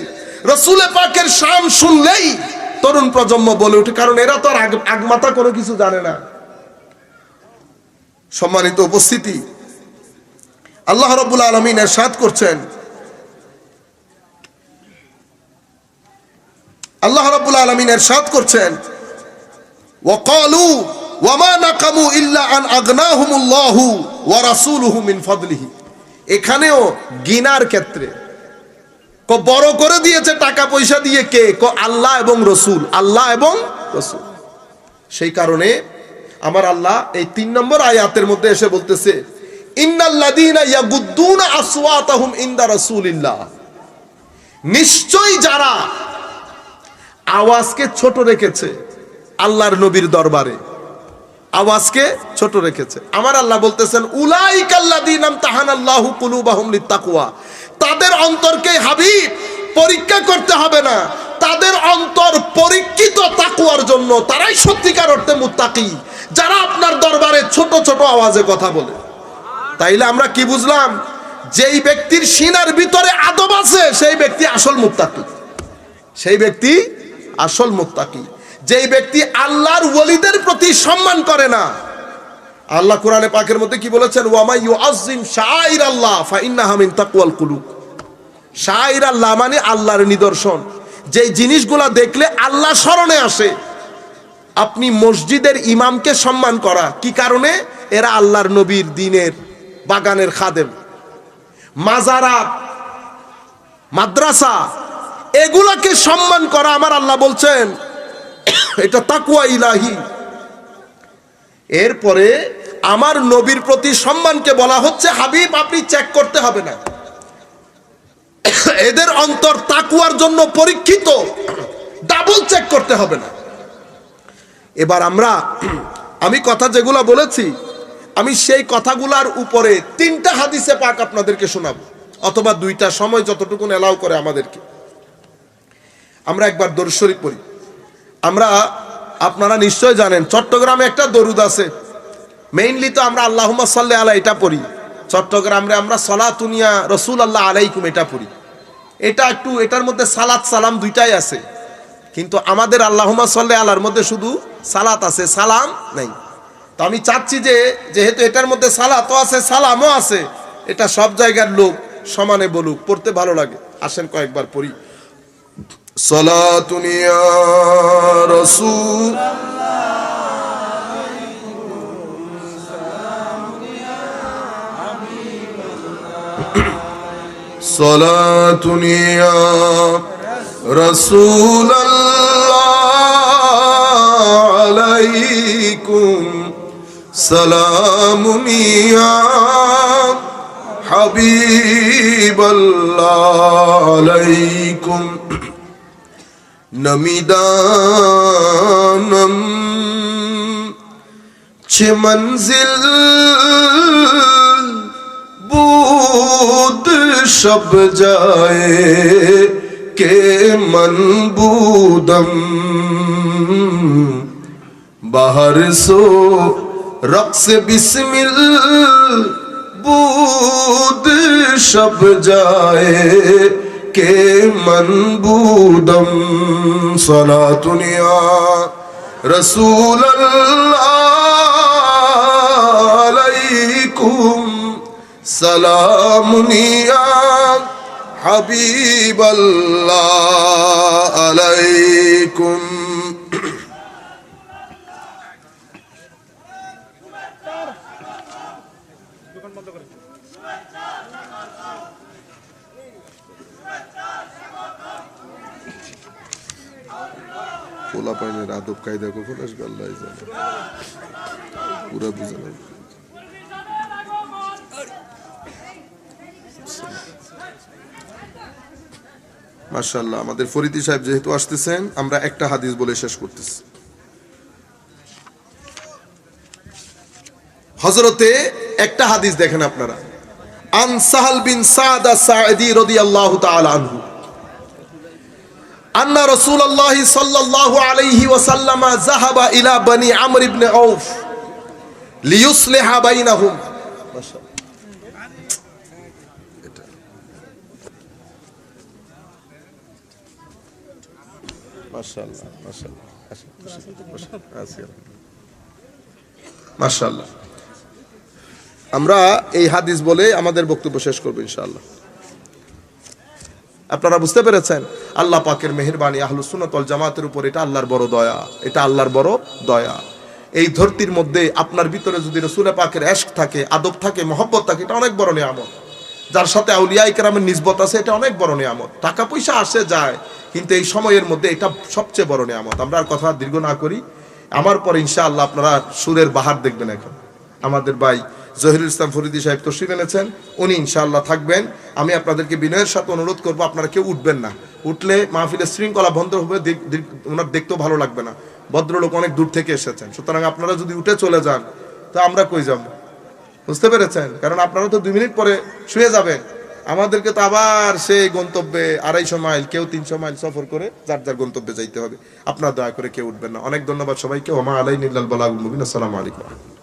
রাসূল পাকের শান শুনলেই তরুণ প্রজন্ম বলে ওঠে, কারণ এরা তো আর আগমাতা কোনো কিছু জানে না। সম্মানিত উপস্থিতি, আল্লাহ রাব্বুল আলামিন ইরশাদ করছেন, আল্লাহ রাব্বুল আলামিন ইরশাদ করছেন, ওয়াকালু ওয়ামা নাকামু ইল্লা আন আগনাহুমুল্লাহু ওয়া রাসূলুহু মিন ফাদলিহি। এখানেও গিনার ক্ষেত্রে বড় করে দিয়েছে টাকা পয়সা দিয়ে, কে? আল্লাহ এবং রসুল, আল্লাহ এবং রসুল। সেই কারণে আমার আল্লাহ এই 3 নম্বর আয়াতের মধ্যে এসে বলতেছে, ইন্নাল্লাযীনা ইয়াগুদ্দুনা আসওয়াতাহুম ইনদা রাসূলিল্লাহ, নিশ্চয়ই যারা আওয়াজকে ছোট রেখেছে আল্লাহর নবীর দরবারে, আওয়াজকে ছোট রেখেছে, আমার আল্লাহ বলতেছেন, উলাইকাল্লাযীনা ইমতাহানাল্লাহু কুলুবাহুম লিত্তাকওয়া, তাদের অন্তরকে হাবিব পরীক্ষা করতে হবে না, তাদের অন্তর পরীক্ষিত তাকওয়ার জন্য, তারাই সত্যিকার অর্থে মুত্তাকি, যারা আপনার দরবারে ছোট ছোট আওয়াজে কথা বলে। তাইলে আমরা কি বুঝলাম? যেই ব্যক্তির সিনার ভিতরে আদব আছে সেই ব্যক্তি আসল মুত্তাকি, সেই ব্যক্তি আসল মুত্তাকি। যেই ব্যক্তি আল্লাহর ওলিদের প্রতি সম্মান করে না, আল্লাহ কোরআনে পাকের মধ্যে কি বলেছেন? ওয়ামা ইউআযযিম শাআইরাল্লাহ ফাইন্নাহা মিন তাকওয়াল কুলুব। শাআইরাল্লাহ মানে আল্লাহর নিদর্শন, যেই জিনিসগুলা দেখলে আল্লাহ স্মরণে আসে। আপনি মসজিদের ইমামকে সম্মান করা, কি কারণে? এরা আল্লাহর নবীর দ্বীনের বাগানের খাদেম। মাজারাত, মাদ্রাসা, এগুলাকে সম্মান করা, আমার আল্লাহ বলছেন এটা তাকওয়া ইলাহি। এরপরে আমার নবীর প্রতি সম্মানকে বলা হচ্ছে, হাবিব আপনি চেক করতে হবে না, এদের অন্তর তাকওয়ার জন্য পরীক্ষিত, ডাবল চেক করতে হবে না। এবার আমি কথা যেগুলো বলেছি, আমি সেই কথাগুলার উপরে 3টা হাদিসে পাক আপনাদেরকে শোনাবো, অথবা 2টা, সময় যতটুকু এলাও করে আমাদেরকে। আমরা একবার দরুদ শরীফ পড়ি। আপনারা নিশ্চয় জানেন চট্টগ্রামে একটা দরুদ আছে, মেইনলি তো আমরা আল্লাহুম্মা সাল্লি আলা এটা পড়ি। চট্টগ্রামে আমরা সালাতুনিয়া রাসূলুল্লাহ আলাইকুম এটা পড়ি। এটা একটু, এটার মধ্যে সালাত সালাম 2টাই আছে, কিন্তু আমাদের আল্লাহুম্মা সাল্লি আলার মধ্যে শুধু সালাত আছে, সালাম নাই। তো আমি চাচ্ছি যে যেহেতু এটার মধ্যে সালাতও আছে সালামও আছে, এটা সব জায়গার লোক সমানে বলুক, পড়তে ভালো লাগে। আসেন কয়েকবার পড়ি। সালাতুন ইয়া রাসূল, সালাতুন ইয়া রাসূলাল্লাহ আলাইকুম, সালামুন ইয়া হাবিবাল্লাহ আলাইকুম, नमीदानम छे मंजिल बूद शब जाए के मनबूदम, बाहर सो रक्स बिस्मिल बूद शब जाए के मनबूदम, सलातुन या रसूलल्लाह अलैकुम, सलामुन या हबीबल्लाह अलैकुम। পোলা পাইনের আদব কায়দা কখন আসবে আল্লাহ জানে, পুরা বুঝে না। মাশাআল্লাহ, আমাদের ফরিদি সাহেব যেহেতু আসতেছেন, আমরা একটা হাদিস বলে শেষ করতেছি। হযরতে একটা হাদিস দেখেন আপনারা, আন সাহাল বিন সাদ আস-সাঈদী রাদিয়াল্লাহু তাআলা আনহু أن رسول الله صلى الله عليه وسلم ذهب إلى بني عمرو بن عوف ليصلح بينهم. ما شاء الله ما شاء الله ما شاء الله. আমরা এই হাদিস বলে আমাদের বক্তব্য শেষ করবো ইনশাআল্লাহ। আপনারা বুঝতে পেরেছেন আল্লাহ পাকের মেহেরবানি, আহলুস সুন্নাত ওয়াল জামাতের উপর এটা আল্লাহর বড় দয়া, এটা আল্লাহর বড় দয়া। এই ধরতির মধ্যে আপনার ভিতরে যদি রাসূল পাকের ইশক থাকে, আদব থাকে, মহব্বত থাকে, এটা অনেক বড় নিয়ামত। যার সাথে আউলিয়া ইকরামের নিসবত আছে, এটা অনেক বড় নিয়ামত। টাকা পয়সা আসে যায়, কিন্তু এই সময়ের মধ্যে এটা সবচেয়ে বড় নিয়ামত। আমরা আর কথা দীর্ঘ না করি, আমার পরে ইনশাআল্লাহ আপনারা সুরের বাহার দেখবেন। এখন আমাদের ভাই জহিরুল ইসলাম ফরিদী সাহেব তশরিফ এনেছেন, উনি ইনশাআল্লাহ থাকবেন। আমি আপনাদেরকে বিনয়ের সাথে অনুরোধ করবো, আপনারা কেউ উঠবেন না। উঠলে মাহফিলের শৃঙ্খলা বন্ধ হবে, ওনার দেখতেও ভালো লাগবে না। ভদ্রলোক অনেক দূর থেকে এসেছেন, সুতরাং আপনারা যদি উঠে চলে যান তো আমরা কই যাব? বুঝতে পেরেছেন? কারণ আপনারা তো 2 মিনিট পরে শুয়ে যাবেন, আমাদেরকে তো আবার সেই গন্তব্যে 250 মাইল, কেউ 300 মাইল সফর করে যার যার গন্তব্যে যাইতে হবে। আপনারা দয়া করে কেউ উঠবেন না। অনেক ধন্যবাদ সবাইকে। ওমা আলাইনা ইল্লাল বালাগুল মুবিন। আসসালামু আলাইকুম।